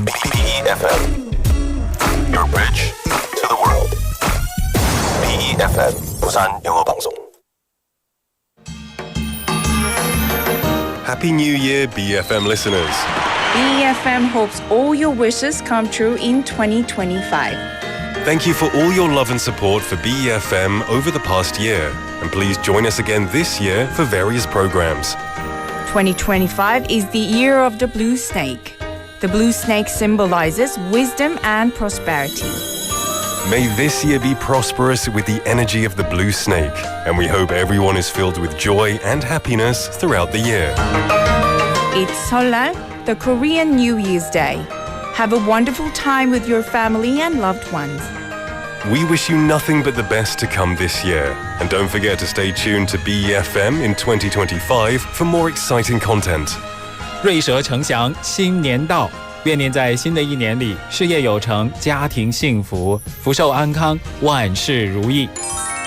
BEFM, your bridge to the world. BEFM 부산영어방송. Happy New Year, BEFM listeners. BEFM hopes all your wishes come true in 2025. Thank you for all your love and support for BEFM over the past year. And please join us again this year for various programs. 2025 is the year of the blue snake. The blue snake symbolizes wisdom and prosperity. May this year be prosperous with the energy of the blue snake. And we hope everyone is filled with joy and happiness throughout the year. It's Seollal, the Korean New Year's Day. Have a wonderful time with your family and loved ones. We wish you nothing but the best to come this year. And don't forget to stay tuned to BEFM in 2025 for more exciting content. 瑞蛇呈祥，新年到，愿您在新的一年里事业有成，家庭幸福，福寿安康，万事如意。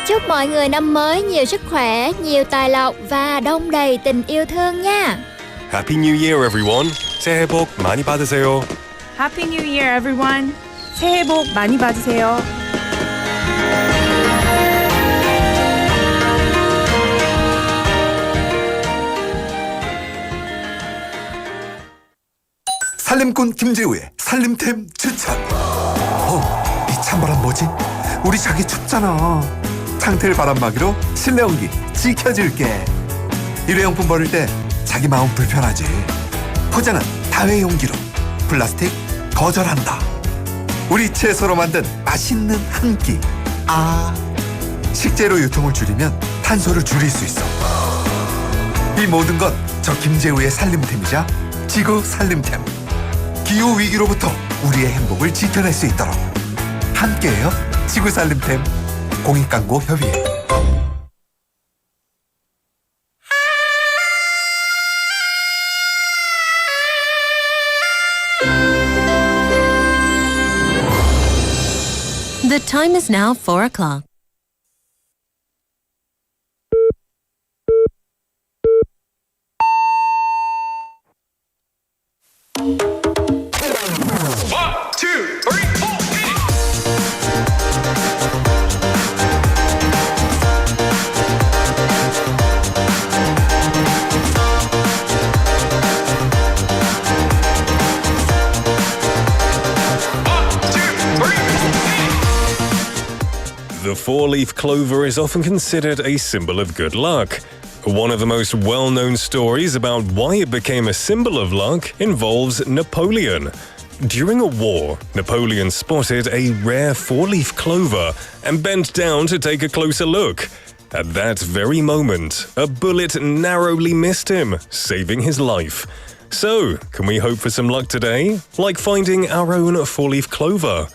Chúc mọi người năm mới nhiều sức khỏe, nhiều tài lộc và đong đầy tình yêu thương nha. Happy New Year, everyone. 새해 복 많이 받으세요. Happy New Year, everyone. 새해 복 많이 받으세요. 살림꾼 김재우의 살림템 추천. 이 찬바람 뭐지? 우리 자기 춥잖아. 창틀 바람막이로 실내 온기 지켜줄게. 일회용품 버릴 때 자기 마음 불편하지. 포장은 다회용기로. 플라스틱 거절한다. 우리 채소로 만든 맛있는 한 끼. 식재료 유통을 줄이면 탄소를 줄일 수 있어. 이 모든 건 저 김재우의 살림템이자 지구 살림템. 기후위기로부터 우리의 행복을 지켜낼 수 있도록 함께해요. 지구살림템 공익광고협의회. The time is now 4 o'clock. The four-leaf clover is often considered a symbol of good luck. One of the most well-known stories about why it became a symbol of luck involves Napoleon. During a war, Napoleon spotted a rare four-leaf clover and bent down to take a closer look. At that very moment, a bullet narrowly missed him, saving his life. So, can we hope for some luck today? Like finding our own four-leaf clover?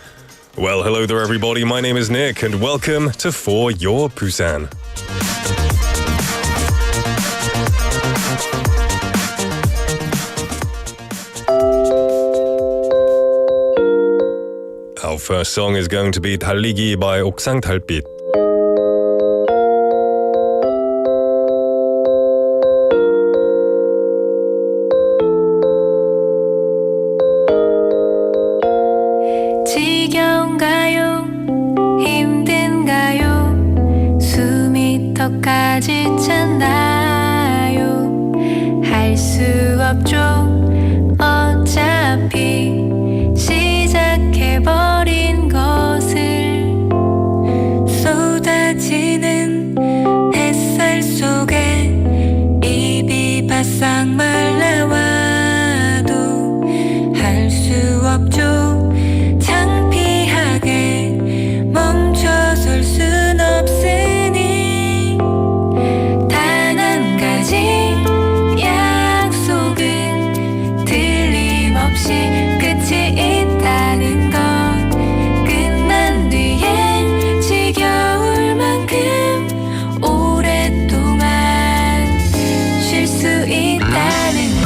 Well, hello there everybody, my name is Nick and welcome to For Your Busan. Our first song is going to be 달리기 by 옥상 달빛. 지겨운가요? 힘든가요? 숨이 턱까지 찼나요? 할 수 없죠. 어차피 시작해버린 것을 쏟아지는 햇살 속에 입이 바싹 말라와도 할 수 없죠. 멈춰설 순 없으니 단 한 가지 약속은 틀림없이 끝이 있다는 것. 끝난 뒤엔 지겨울 만큼 오랫동안 쉴 수 있다는 것.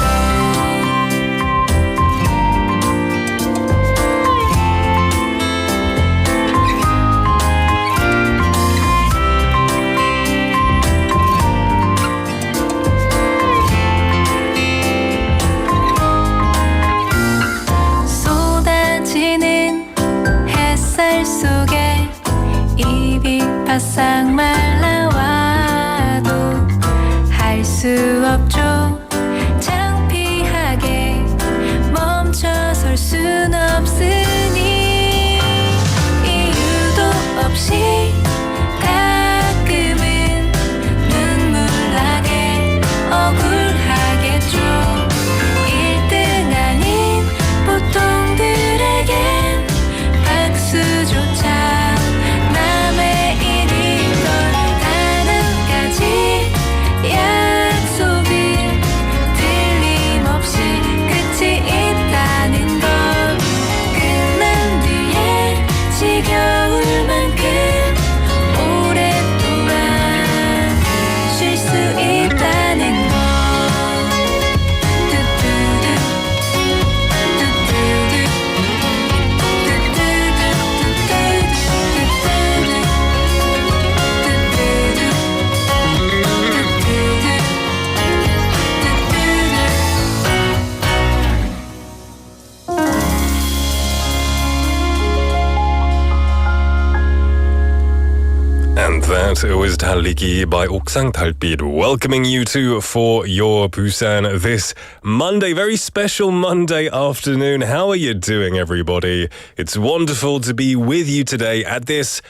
That was 달리기 by 옥상 달빛, welcoming you to For Your Busan this Monday, very special Monday afternoon. How are you doing, everybody? It's wonderful to be with you today at this,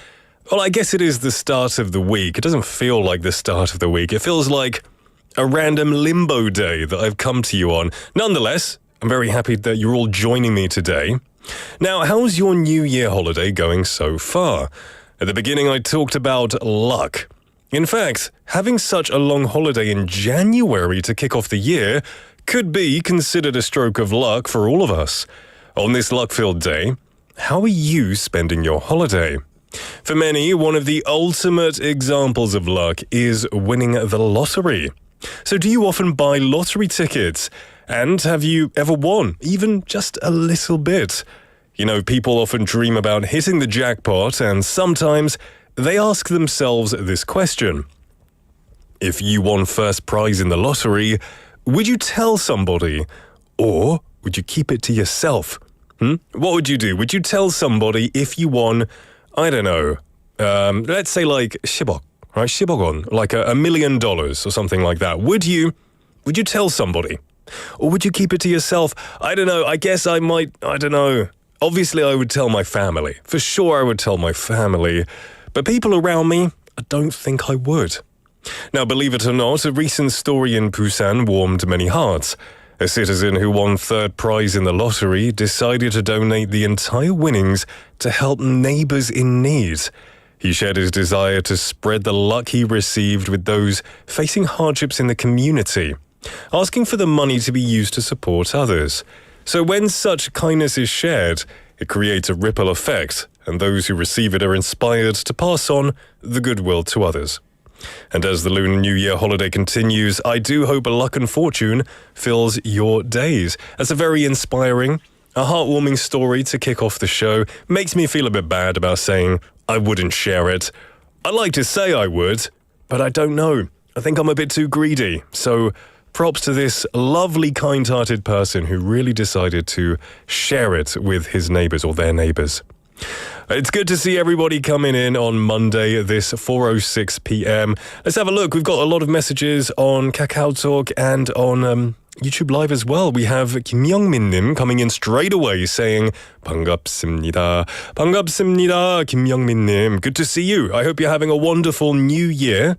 well, I guess it is the start of the week. It doesn't feel like the start of the week. It feels like a random limbo day that I've come to you on. Nonetheless, I'm very happy that you're all joining me today. Now, how's your New Year holiday going so far? At the beginning, I talked about luck. In fact, having such a long holiday in January to kick off the year could be considered a stroke of luck for all of us. On this luck-filled day, how are you spending your holiday? For many, one of the ultimate examples of luck is winning the lottery. So do you often buy lottery tickets? And have you ever won, even just a little bit? You know, people often dream about hitting the jackpot, and sometimes they ask themselves this question. If you won first prize in the lottery, would you tell somebody? Or would you keep it to yourself? What would you do? Would you tell somebody if you won, I don't know, let's say like 10억, right? 10억 won, like $1 million or something like that. Would you tell somebody? Or would you keep it to yourself? I don't know. I guess I might, I don't know. Obviously, I would tell my family. For sure, I would tell my family. But people around me, I don't think I would. Now, believe it or not, a recent story in Busan warmed many hearts. A citizen who won third prize in the lottery decided to donate the entire winnings to help neighbors in need. He shared his desire to spread the luck he received with those facing hardships in the community, asking for the money to be used to support others. So when such kindness is shared, it creates a ripple effect, and those who receive it are inspired to pass on the goodwill to others. And as the Lunar New Year holiday continues, I do hope luck and fortune fills your days. That's a very inspiring, a heartwarming story to kick off the show. Makes me feel a bit bad about saying I wouldn't share it. I'd like to say I would, but I don't know. I think I'm a bit too greedy. So props to this lovely, kind-hearted person who really decided to share it with his neighbors or their neighbors. It's good to see everybody coming in on Monday, this 4:06 p.m. Let's have a look. We've got a lot of messages on KakaoTalk and on YouTube Live as well. We have Kim Young-min coming in straight away saying 반갑습니다. 반갑습니다, Kim Young-min. Good to see you. I hope you're having a wonderful new year,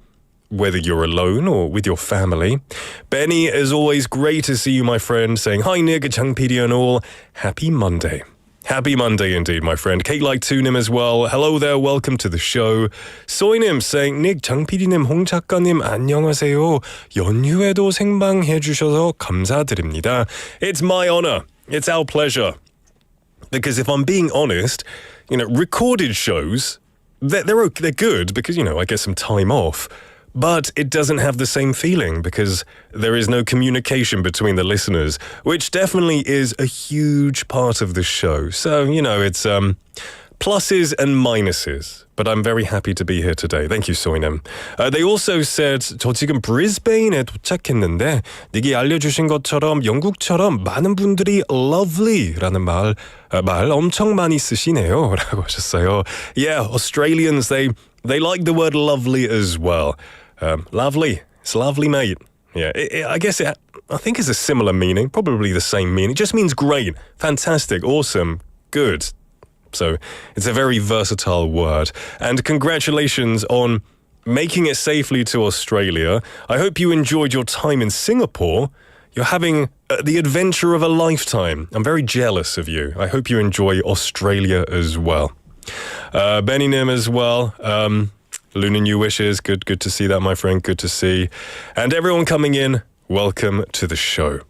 whether you're alone or with your family. Benny, as always, great to see you, my friend, saying hi, Nick, Chang PD and all. Happy Monday. Happy Monday indeed, my friend. Kate like Tunim as well. Hello there, welcome to the show. Soinim saying, Nick, 장 PD님, 홍 작가님, 안녕하세요. 연휴에도 생방해 주셔서 감사드립니다. It's my honor. It's our pleasure. Because if I'm being honest, you know, recorded shows, they're good because, you know, I get some time off. But it doesn't have the same feeling because there is no communication between the listeners, which definitely is a huge part of the show. So, you know, it's pluses and minuses. But I'm very happy to be here today. Thank you, Soinem. They also said, 저 지금 브리스베인에 도착했는데 닉이 알려주신 것처럼 영국처럼 많은 분들이 lovely라는 말 엄청 많이 쓰시네요. 라고 하셨어요. Yeah, Australians, they like the word lovely as well. Lovely. It's lovely, mate. Yeah, I guess I think it's a similar meaning, probably the same meaning. It just means great, fantastic, awesome, good. So it's a very versatile word. And congratulations on making it safely to Australia. I hope you enjoyed your time in Singapore. You're having the adventure of a lifetime. I'm very jealous of you. I hope you enjoy Australia as well. Benny Nim as well. Lunar New wishes. Good to see that, my friend. Good to see. And everyone coming in, welcome to the show.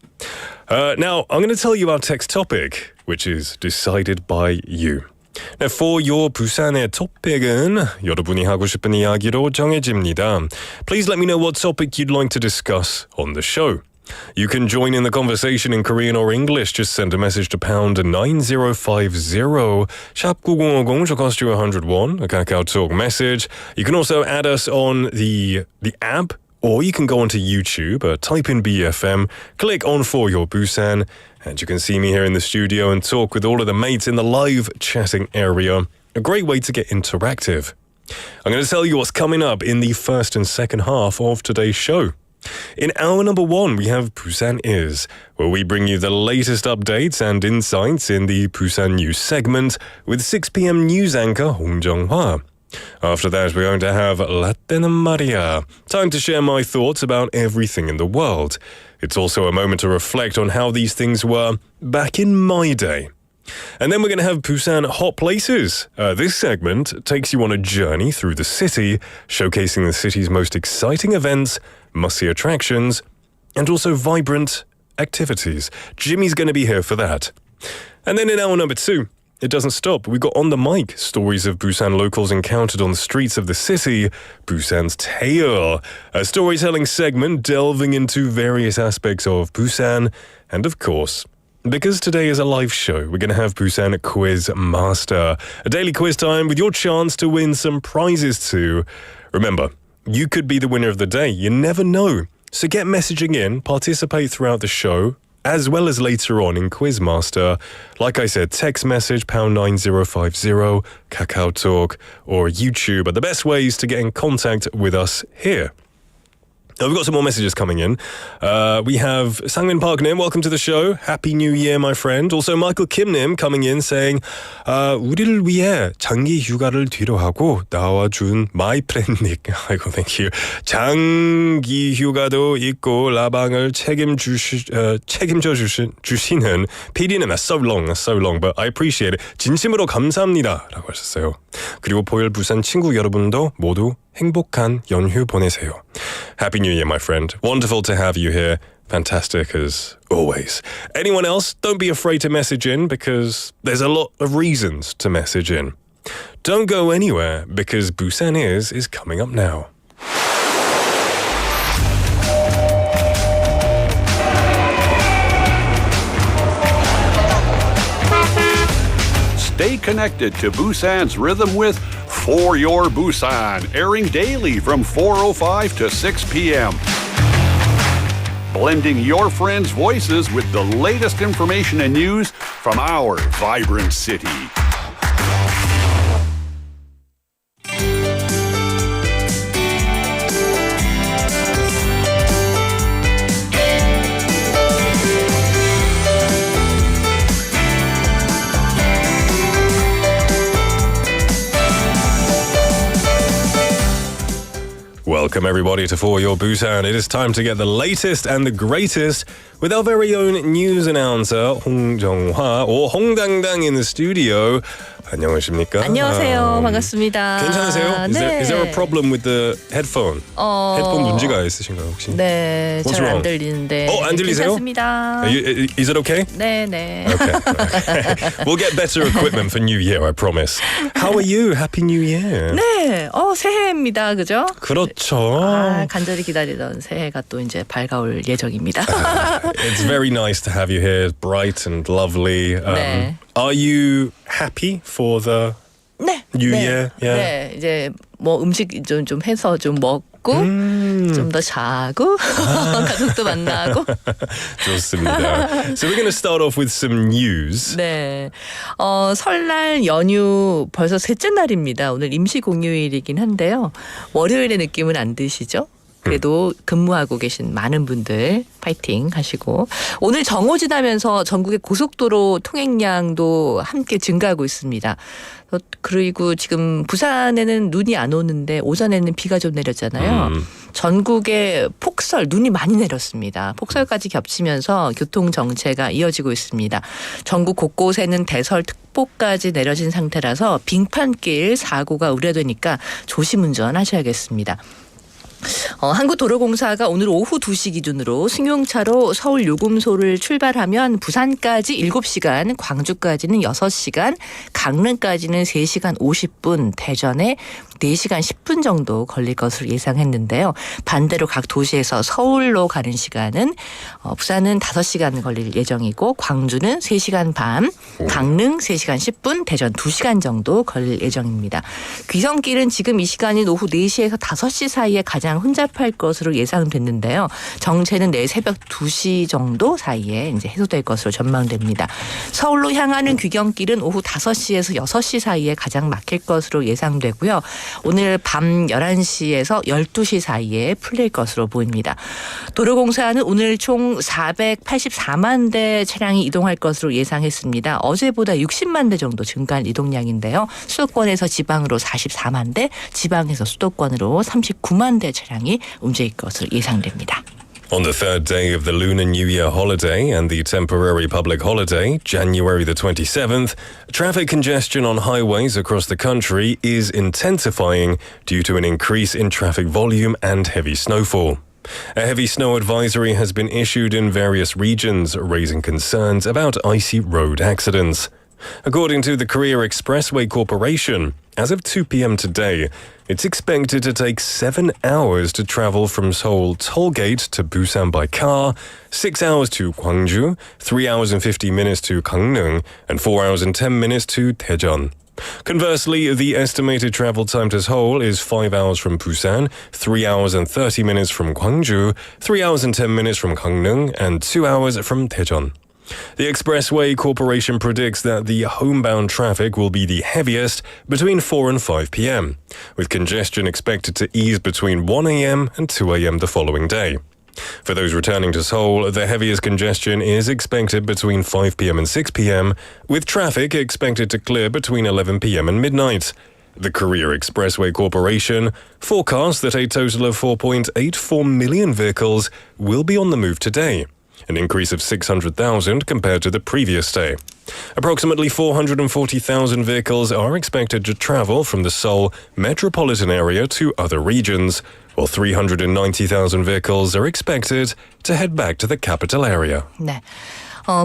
Now, I'm going to tell you our text topic, which is decided by you. Now, for your 부산의 topic은 여러분이 하고 싶은 이야기로 정해집니다. Please let me know what topic you'd like to discuss on the show. You can join in the conversation in Korean or English. Just send a message to pound 9050, 샵 9050 to cost you 101, a KakaoTalk message. You can also add us on the app, or you can go onto YouTube, type in BFM, click on For Your Busan, and you can see me here in the studio and talk with all of the mates in the live chatting area. A great way to get interactive. I'm going to tell you what's coming up in the first and second half of today's show. In hour number 1, we have Busan Is, where we bring you the latest updates and insights in the Busan News segment with 6 p.m. news anchor Hong Jung-hwa. After that, we're going to have Latte Maria, time to share my thoughts about everything in the world. It's also a moment to reflect on how these things were back in my day. And then we're going to have Busan Hot Places. This segment takes you on a journey through the city, showcasing the city's most exciting events, must-see attractions, and also vibrant activities. Jimmy's going to be here for that. And then in hour number 2, it doesn't stop. We've got On the Mic, stories of Busan locals encountered on the streets of the city, Busan's Tale, a storytelling segment delving into various aspects of Busan, and of course, because today is a live show, we're going to have Busan Quiz Master, a daily quiz time with your chance to win some prizes too. Remember, you could be the winner of the day. You never know. So get messaging in, participate throughout the show, as well as later on in Quiz Master. Like I said, text message #9050, Kakao Talk, or YouTube are the best ways to get in contact with us here. We've got some more messages coming in. We have Sangmin Park-nim, welcome to the show. Happy New Year, my friend. Also, Michael Kim-nim coming in saying, 우리를 위해 장기 휴가를 뒤로하고 나와준 my friend Nick. 아이고, thank you. 장기 휴가도 있고 라방을 책임져 주시는 PD님. That's so long, but I appreciate it. 진심으로 감사합니다. 라고 하셨어요. 그리고 보일 부산 친구 여러분도 모두 행복한 연휴 보내세요. Happy New Year, my friend. Wonderful to have you here. Fantastic as always. Anyone else, don't be afraid to message in because there's a lot of reasons to message in. Don't go anywhere because Busan Is coming up now. Stay connected to Busan's rhythm with For Your Busan, airing daily from 4:05 to 6 p.m. Blending your friends' voices with the latest information and news from our vibrant city. Welcome everybody to For Your Busan. It is time to get the latest and the greatest with our very own news announcer Hong Jung-hwa or Hong Dang-dang in the studio. 안녕하십니까? 안녕하세요. 반갑습니다. 괜찮으세요? Is there a problem with the headphone? 헤드폰 문제가 있으신가요 혹시? 네, What's 잘 안 wrong? 들리는데. 안 들리세요? 괜찮습니다. Is it okay? 네. Okay. We'll get better equipment for New Year, I promise. How are you? Happy New Year. 네, 새해입니다. 그죠? 그렇죠. 간절히 기다리던 새해가 또 이제 밝아올 예정입니다. It's very nice to have you here, bright and lovely. 네. Are you happy for the New Year? Yeah. 네, 이제 뭐 음식 좀 해서 좀 먹고 좀 더 자고 가족도 만나고. 좋습니다. So we're going to start off with some news. 네, 설날 연휴 벌써 셋째 날입니다. 오늘 임시 공휴일이긴 한데요. 월요일의 느낌은 안 드시죠? 그래도 근무하고 계신 많은 분들 파이팅 하시고 오늘 정오 지나면서 전국의 고속도로 통행량도 함께 증가하고 있습니다. 그리고 지금 부산에는 눈이 안 오는데 오전에는 비가 좀 내렸잖아요. 전국에 폭설, 눈이 많이 내렸습니다. 폭설까지 겹치면서 교통 정체가 이어지고 있습니다. 전국 곳곳에는 대설특보까지 내려진 상태라서 빙판길 사고가 우려되니까 조심 운전하셔야겠습니다. 한국도로공사가 오늘 오후 2시 기준으로 승용차로 서울 요금소를 출발하면 부산까지 7시간, 광주까지는 6시간, 강릉까지는 3시간 50분, 대전에 4시간 10분 정도 걸릴 것으로 예상했는데요. 반대로 각 도시에서 서울로 가는 시간은 부산은 5시간 걸릴 예정이고 광주는 3시간 반, 강릉 3시간 10분, 대전 2시간 정도 걸릴 예정입니다. 귀성길은 지금 이 시간인 오후 4시에서 5시 사이에 가장 차량 혼잡할 것으로 예상됐는데요. 정체는 내일 새벽 2시 정도 사이에 이제 해소될 것으로 전망됩니다. 서울로 향하는 귀경길은 오후 5시에서 6시 사이에 가장 막힐 것으로 예상되고요. 오늘 밤 11시에서 12시 사이에 풀릴 것으로 보입니다. 도로공사는 오늘 총 484만 대 차량이 이동할 것으로 예상했습니다. 어제보다 60만 대 정도 증가한 이동량인데요. 수도권에서 지방으로 44만 대, 지방에서 수도권으로 39만 대 차량이 움직일 것으로 예상됩니다. On the third day of the Lunar New Year holiday and the temporary public holiday, January the 27th, traffic congestion on highways across the country is intensifying due to an increase in traffic volume and heavy snowfall. A heavy snow advisory has been issued in various regions, raising concerns about icy road accidents. According to the Korea Expressway Corporation, as of 2 p.m. today, it's expected to take 7 hours to travel from Seoul Tollgate to Busan by car, 6 hours to Gwangju, 3 hours and 50 minutes to Gangneung, and 4 hours and 10 minutes to Tegan. Conversely, the estimated travel time to Seoul is 5 hours from Busan, 3 hours and 30 minutes from Gwangju, 3 hours and 10 minutes from Gangneung, and 2 hours from Tegan. The Expressway Corporation predicts that the homebound traffic will be the heaviest between 4 and 5 p.m., with congestion expected to ease between 1 a.m. and 2 a.m. the following day. For those returning to Seoul, the heaviest congestion is expected between 5 p.m. and 6 p.m., with traffic expected to clear between 11 p.m. and midnight. The Korea Expressway Corporation forecasts that a total of 4.84 million vehicles will be on the move today, an increase of 600,000 compared to the previous day. Approximately 440,000 vehicles are expected to travel from the Seoul metropolitan area to other regions, while 390,000 vehicles are expected to head back to the capital area. 네.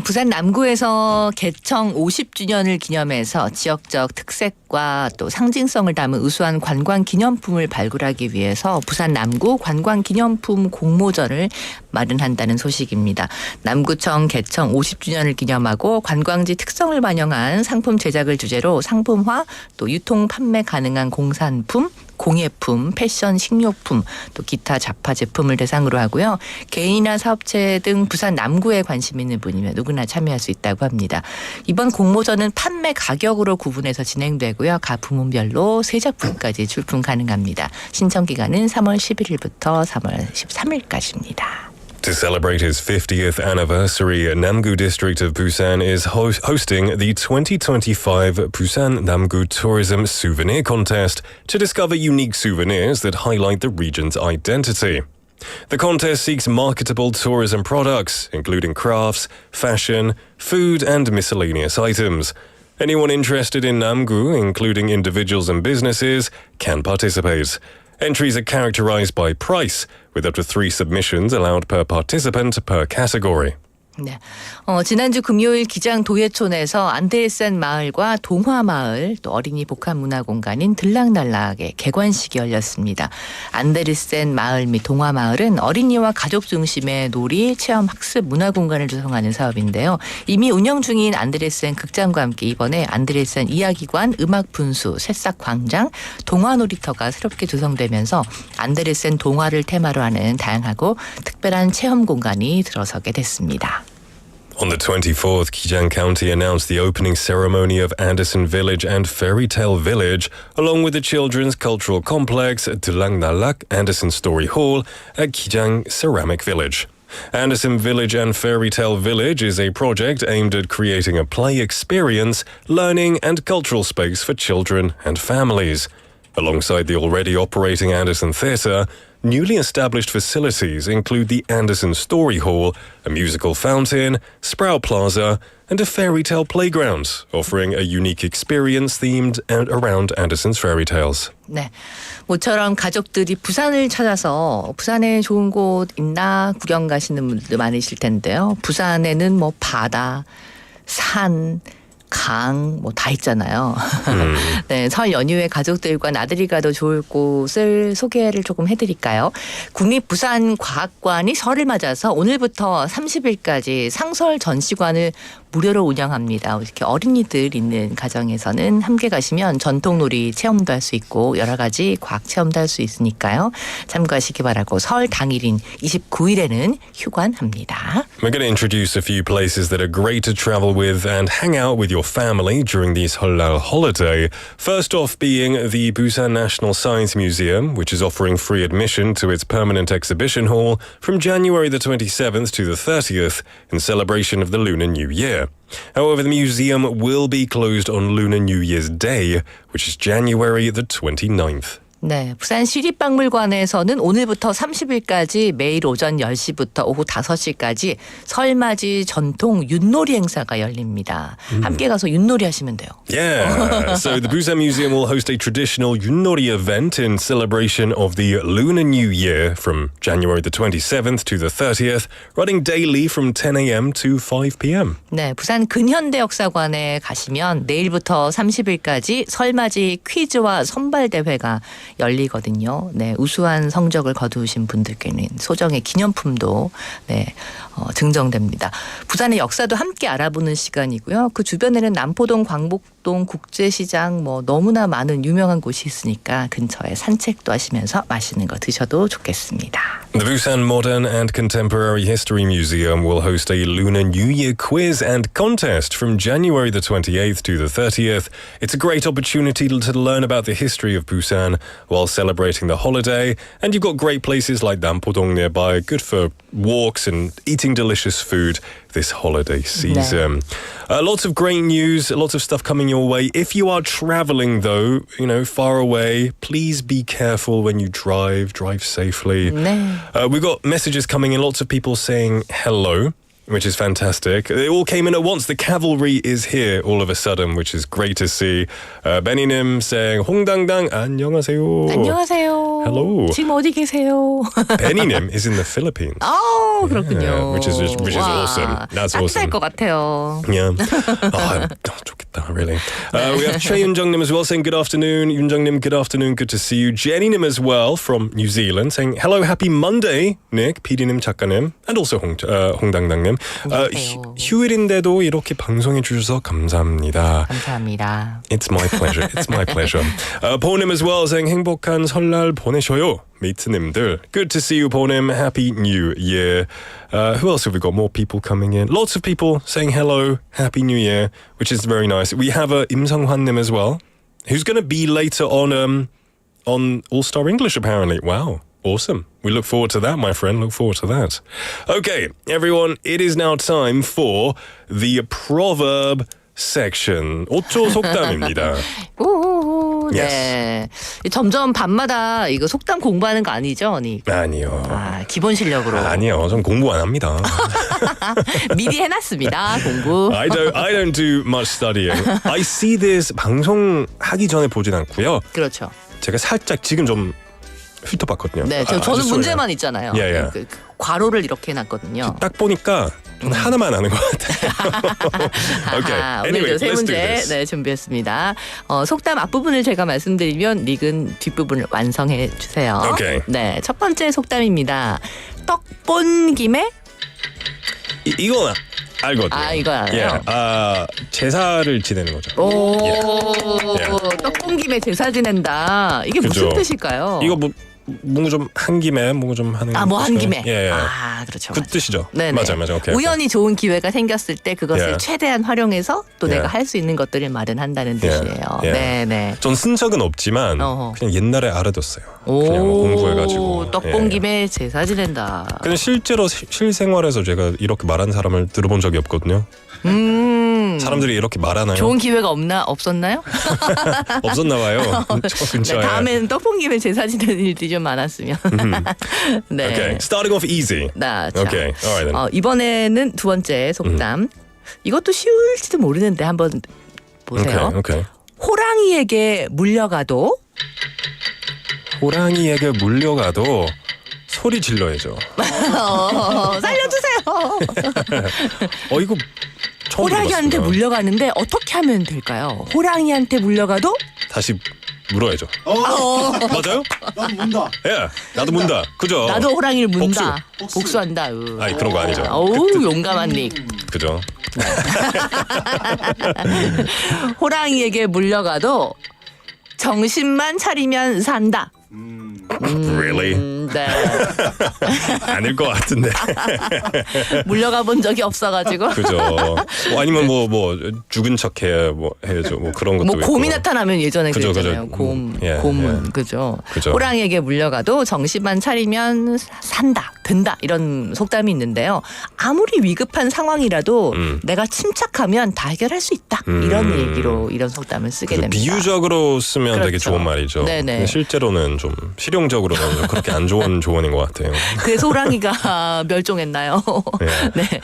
부산 남구에서 개청 50주년을 기념해서 지역적 특색과 또 상징성을 담은 우수한 관광 기념품을 발굴하기 위해서 부산 남구 관광 기념품 공모전을 마련한다는 소식입니다. 남구청 개청 50주년을 기념하고 관광지 특성을 반영한 상품 제작을 주제로 상품화 또 유통 판매 가능한 공산품, 공예품, 패션, 식료품, 또 기타 잡화 제품을 대상으로 하고요. 개인이나 사업체 등 부산 남구에 관심 있는 분이면 누구나 참여할 수 있다고 합니다. 이번 공모전은 판매 가격으로 구분해서 진행되고요. 각 부문별로 3작품까지 출품 가능합니다. 신청 기간은 3월 11일부터 3월 13일까지입니다. To celebrate his 50th anniversary, Namgu District of Busan is hosting the 2025 Busan Namgu Tourism Souvenir Contest to discover unique souvenirs that highlight the region's identity. The contest seeks marketable tourism products, including crafts, fashion, food, and miscellaneous items. Anyone interested in Namgu, including individuals and businesses, can participate. Entries are characterized by price, with up to 3 submissions allowed per participant per category. 네. 지난주 금요일 기장 도예촌에서 안데르센 마을과 동화 마을 또 어린이 복합 문화 공간인 들락날락의 개관식이 열렸습니다. 안데르센 마을 및 동화 마을은 어린이와 가족 중심의 놀이, 체험, 학습, 문화 공간을 조성하는 사업인데요. 이미 운영 중인 안데르센 극장과 함께 이번에 안데르센 이야기관, 음악 분수, 새싹 광장, 동화 놀이터가 새롭게 조성되면서 안데르센 동화를 테마로 하는 다양하고 특별한 체험 공간이 들어서게 됐습니다. On the 24th, Kijang County announced the opening ceremony of Anderson Village and Fairy Tale Village, along with the children's cultural complex, Dulangналak Anderson Story Hall at Kijang Ceramic Village. Anderson Village and Fairy Tale Village is a project aimed at creating a play experience, learning and cultural space for children and families. Alongside the already operating Anderson Theatre, newly established facilities include the Anderson Story Hall, a musical fountain, Sprout Plaza, and a fairy tale playground, offering a unique experience themed around Anderson's fairy tales. 네, 모처럼 가족들이 부산을 찾아서 부산에 좋은 곳 있나 구경 가시는 분들 많으실 텐데요. 부산에는 뭐 바다, 산, 강, 뭐 다 있잖아요. 네, 설 연휴에 가족들과 나들이 가도 좋을 곳을 소개를 조금 해드릴까요? 국립부산과학관이 설을 맞아서 오늘부터 30일까지 상설 전시관을 무료로 운영합니다. 이렇게 어린이들 있는 가정에서는 함께 가시면 전통놀이 체험도 할 수 있고 여러 가지 과학 체험도 할 수 있으니까요. 참고하시기 바라고 설 당일인 29일에는 휴관합니다. We're going to introduce a few places that are great to travel with and hang out with your family during the 설날 holiday. First off being the Busan National Science Museum, which is offering free admission to its permanent exhibition hall from January the 27th to the 30th in celebration of the Lunar New Year. However, the museum will be closed on Lunar New Year's Day, which is January the 29th. 네, 부산 시립박물관에서는 오늘부터 30일까지 매일 오전 10시부터 오후 5시까지 설맞이 전통 윷놀이 행사가 열립니다. 함께 가서 윷놀이 하시면 돼요. Yeah, so the Busan Museum will host a traditional 윷놀이 event in celebration of the Lunar New Year from January the 27th to the 30th, running daily from 10 a.m. to 5 p.m. 네, 부산 근현대역사관에 가시면 내일부터 30일까지 설맞이 퀴즈와 선발대회가 열리거든요. 네, 우수한 성적을 거두신 분들께는 소정의 기념품도 증정됩니다. 부산의 역사도 함께 알아보는 시간이고요. 그 주변에는 남포동, 광복동, 국제시장 너무나 많은 유명한 곳이 있으니까 근처에 산책도 하시면서 맛있는 거 드셔도 좋겠습니다. The Busan Modern and Contemporary History Museum will host a Lunar New Year quiz and contest from January the 28th to the 30th. It's a great opportunity to learn about the history of Busan while celebrating the holiday, and you've got great places like Nampodong nearby, good for walks and eating delicious food this holiday season. Lots of great news, lots of stuff coming your way. If you are traveling though, far away, please be careful when you drive safely. We've got messages coming in, lots of people saying hello, which is fantastic. They all came in at once. The cavalry is here all of a sudden, which is great to see. Benny님 saying 홍당당 안녕하세요. 안녕하세요. Hello. 지금 어디 계세요? Benny님 is in the Philippines. 그렇군요. Yeah, which is awesome. That's awesome. 따뜻할 것 같아요. Yeah. 좋겠다, really. We have 최윤정님 as well saying good afternoon. 윤정님, good afternoon. Good to see you. Jenny님 as well from New Zealand saying hello, happy Monday. Nick, PD님, 작가님, and also 홍당당님. 휴일인데도 이렇게 방송해 주셔서 감사합니다. 감사합니다. It's my pleasure. It's my pleasure. 보님 as well saying 행복한 설날 보내셔요. 메이트님들. Good to see you, 보님. Happy New Year. Who else have we got? More people coming in. Lots of people saying hello. Happy New Year, which is very nice. We have 임성환님 as well, who's going to be later on All Star English apparently. Wow. Awesome. We look forward to that, my friend. Look forward to that. Okay, everyone, it is now time for the proverb section. 5초 속담입니다. 네. 점점 밤마다 이거 속담 공부하는 거 아니죠, 언니? 아니요. 기본 실력으로. 아니요. 전 공부 안 합니다. 미리 해놨습니다, 공부. I don't do much studying. I see this 방송하기 전에 보진 않고요. 그렇죠. 제가 살짝 지금 좀 훑어봤거든요. 네, 저는 문제만 있잖아요. 예. 그 괄호를 이렇게 해놨거든요. 딱 보니까 하나만 아는 것 같아요. Okay. Anyway, 오늘도 세 let's do 문제 this. 준비했습니다. 속담 앞부분을 제가 말씀드리면 닉은 뒷부분을 완성해 주세요. Okay. 네, 첫 번째 속담입니다. 떡 본 김에 이건 알거든요. 이거 알아요? 제사를 지내는 거죠. 떡 본 김에 제사 지낸다. 이게 무슨 뜻일까요? 이거 뭔가 좀 한 김에 뭔가 좀 하는 뭐 한 김에. 예. 그렇죠. 그 뜻이죠. 네네. 맞아요. 오케이. 우연히 좋은 기회가 생겼을 때 그것을 최대한 활용해서 또 내가 할 수 있는 것들을 마련한다는 뜻이에요. 네네. 전 쓴 적은 없지만 그냥 옛날에 알아뒀어요. 그냥 공부해가지고. 떡 본 김에 제사 지낸다. 근데 실제로 실생활에서 제가 이렇게 말하는 사람을 들어본 적이 없거든요. 사람들이 이렇게 말하나요? 좋은 기회가 없었나요? 없었나 봐요. 저 근처에. 네, 다음에는 떡 본 김에 제사 지내는 일들이 좀 많았으면. 네. Okay. Starting off easy. Okay. Alright then. 이번에는 두 번째 속담. 이것도 쉬울지도 모르는데 한번 보세요. Okay. 호랑이에게 물려가도 소리 질러야죠. 살려주세요. 이거 처음 호랑이한테 들어봤습니다. 물려가는데 어떻게 하면 될까요? 호랑이한테 물려가도 다시 물어야죠. 맞아요? 나도 문다. 예, 나도 문다. 그죠? 나도 호랑이를 문다. 복수한다. 아니 그런 거 아니죠. 어우 용감한 닉. 그죠? 호랑이에게 물려가도 정신만 차리면 산다. Really? 네. 아닐 것 같은데. 물려가 본 적이 없어가지고. 그죠. 뭐 아니면 뭐 죽은 척해 뭐 해야죠. 뭐 그런 것도 뭐 있고. 곰이 나타나면 예전에 그죠, 그랬잖아요. 그죠. 곰, 예, 곰은 예. 그죠. 그죠. 호랑이에게 물려가도 정신만 차리면 산다, 든다 이런 속담이 있는데요. 아무리 위급한 상황이라도 내가 침착하면 다 해결할 수 있다 이런 얘기로 이런 속담을 쓰게 됩니다. 비유적으로 쓰면 그렇죠. 되게 좋은 말이죠. 네네. 근데 실제로는 좀 실용적으로는 그렇게 안 좋은 조언인 것 같아요. 그래서 호랑이가 멸종했나요? 네. 네.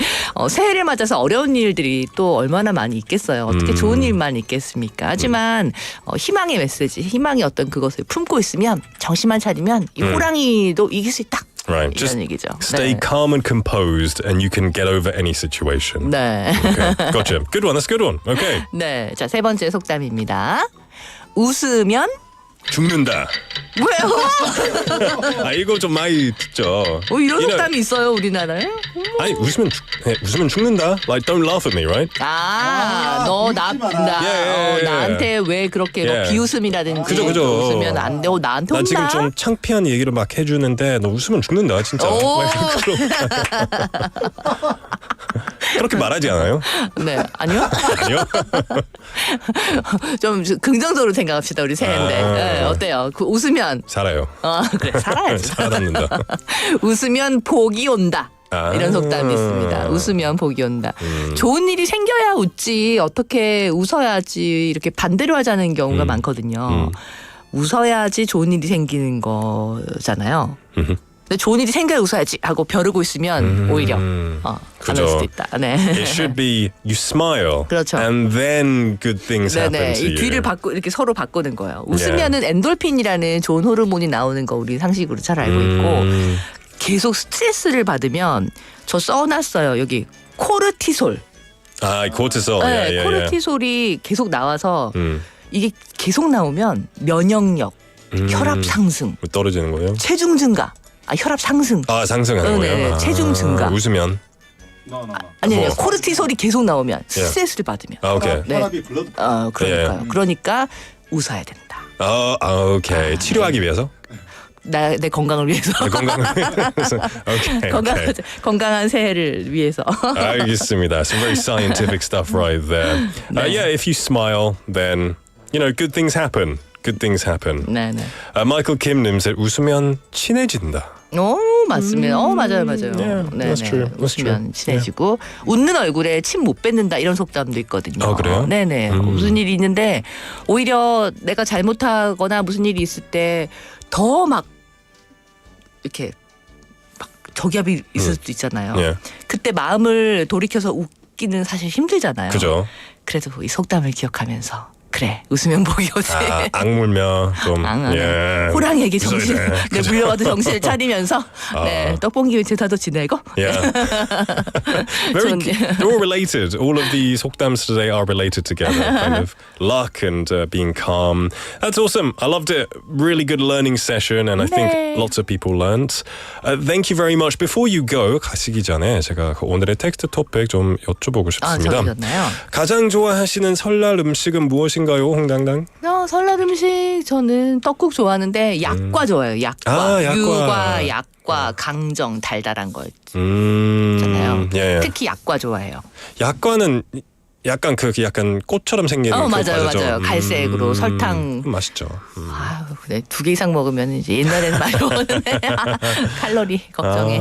새해를 맞아서 어려운 일들이 또 얼마나 많이 있겠어요. 어떻게 좋은 일만 있겠습니까? 하지만 희망의 메시지, 희망의 어떤 그것을 품고 있으면 정신만 차리면 이 호랑이도 이길 수 있다. Right. 이런 Just 얘기죠. stay 네. calm and composed, and you can get over any situation. 네. Okay. Gotcha. Good one. That's a good one. Okay. 네. 자, 세 번째 속담입니다. 웃으면 죽는다. 왜요? 아 이거 좀 많이 듣죠. 이런 속담이 있어요, 우리나라에? 아니 웃으면 죽는다. Like don't laugh at me, right? 너 나한테 왜 그렇게 뭐 비웃음이라든지 그죠, 그죠. 웃으면 안 돼. 나한테 난 혼나? 지금 좀 창피한 얘기를 막 해주는데 너 웃으면 죽는다 진짜. 그렇게 말하지 않아요? 네, 아니요. 아니요. 좀 긍정적으로 생각합시다, 우리 새해인데. 네, 어때요? 그 웃으면 살아요. 그래 살아야지. 살아남는다. 웃으면 복이 온다. 이런 속담이 있습니다. 웃으면 복이 온다. 좋은 일이 생겨야 웃지. 어떻게 웃어야지 이렇게 반대로 하자는 경우가 많거든요. 웃어야지 좋은 일이 생기는 거잖아요. 근데 좋은 일이 생겨야 웃어야지 하고 벼르고 있으면 오히려 안 올 수도 있다. 네. It should be you smile, 그렇죠. and then good things happen to 이 you. 뒤를 이렇게 서로 바꾸는 거예요. 웃으면은 엔돌핀이라는 좋은 호르몬이 나오는 거 우리 상식으로 잘 알고 있고 계속 스트레스를 받으면 저 써놨어요. 여기 코르티솔. 코르티솔. 네, 코르티솔이 계속 나와서 이게 계속 나오면 면역력, 혈압 상승, 떨어지는 거예요? 체중 증가. 혈압 상승. 상승하는 거예요? 체중 증가. 웃으면? 아니요. 코르티솔이 계속 나오면 스트레스를 받으면. 오케이. 네. 그러니까요. 그러니까 웃어야 된다. 오케이. 치료하기 위해서? 내 건강을 위해서. 건강을 위해서. 오케이. 건강한 새해를 위해서. 알겠습니다. Some very scientific stuff right there. Yeah, if you smile, then good things happen. Good things happen. 네네. 마이클 김님 웃으면 친해진다. 맞습니다. 맞아요. Yeah, that's true. That's 웃으면 true. 친해지고 웃는 얼굴에 침 못 뱉는다 이런 속담도 있거든요. 그래요? 네네. 무슨 일이 있는데 오히려 내가 잘못하거나 무슨 일이 있을 때 더 막 이렇게 막 저기압이 있을 수도 있잖아요. 그때 마음을 돌이켜서 웃기는 사실 힘들잖아요. 그죠. 그래도 이 속담을 기억하면서 그래 웃으면 복이 오지. 악물며 좀 호랑이에게 정신 물려가도 정신을 차리면서 떡볶이 제사도 지내고. Yeah. They're all related. All of the 속담s today are related together. Kind of luck and being calm. That's awesome. I loved it. Really good learning session, and I think lots of people learnt. Thank you very much. Before you go, 가시기 전에 제가 오늘의 텍스트 토픽 좀 여쭤보고 싶습니다. 적으셨나요? 가장 좋아하시는 설날 음식은 무엇인가요, 홍당당? 설날 음식 저는 떡국 좋아하는데 약과 좋아해요. 약과, 유과, 약과, 강정, 달달한 거 있잖아요. 특히 약과 좋아해요. 약과는 약간 약간 꽃처럼 생긴 맞아요. 갈색으로 설탕 맛있죠. 네, 2개 이상 먹으면 이제 옛날에는 많이 먹었는데 칼로리 걱정해.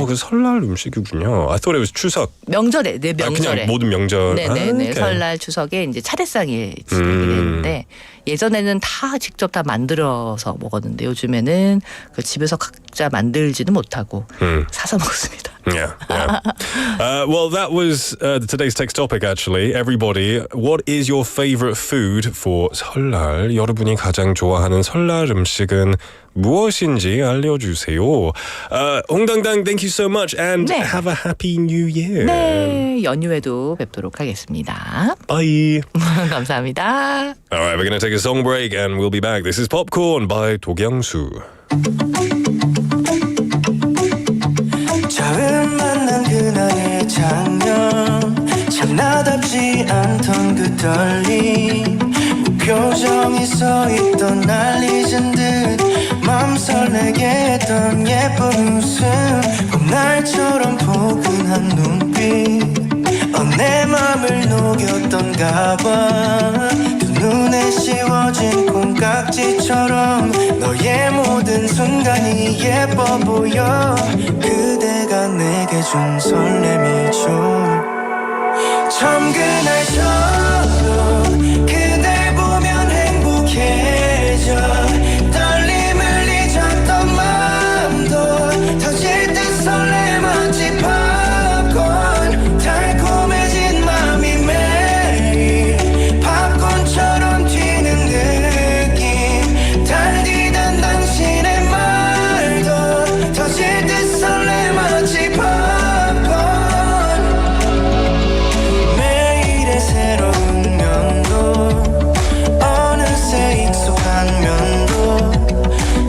그 설날 음식이군요. I thought it was 추석. 명절에, 명절에. 그냥 모든 명절. 네네네. 설날 추석에 이제 차례상이 되는데 예전에는 다 직접 다 만들어서 먹었는데 요즘에는 그 집에서 각자 만들지는 못하고 사서 먹습니다. Yeah. Well, that was today's text topic, actually. Everybody, what is your favorite food for 설날? 여러분이 가장 좋아하는 설날 음식은 무엇인지 알려주세요. 홍당당, thank you so much and 네. have a happy new year. 네, 연휴에도 뵙도록 하겠습니다. Bye. 감사합니다. All right, we're going to take a song break and we'll be back. This is Popcorn by 도경수. 처음 만난 그날의 장면 참 나답지 않던 그 떨림 무표정이 서있던 날 잊은 듯 맘 설레게 했던 예쁜 웃음 봄날처럼 포근한 눈빛 내 맘을 녹였던가 봐 두 눈에 씌워진 콩깍지처럼 너의 모든 순간이 예뻐 보여 그대가 내게 준 설렘이죠 처음 그날처럼 그댈 보면 행복해져 떨림을 잊었던 마음도 터질 듯 설레만지 팝콘 달콤해진 맘이 매일 팝콘처럼 튀는 느낌 달디던 당신의 말도 터질 듯 설레만지 팝콘 매일의 새로운 면도 어느새 익숙한 면도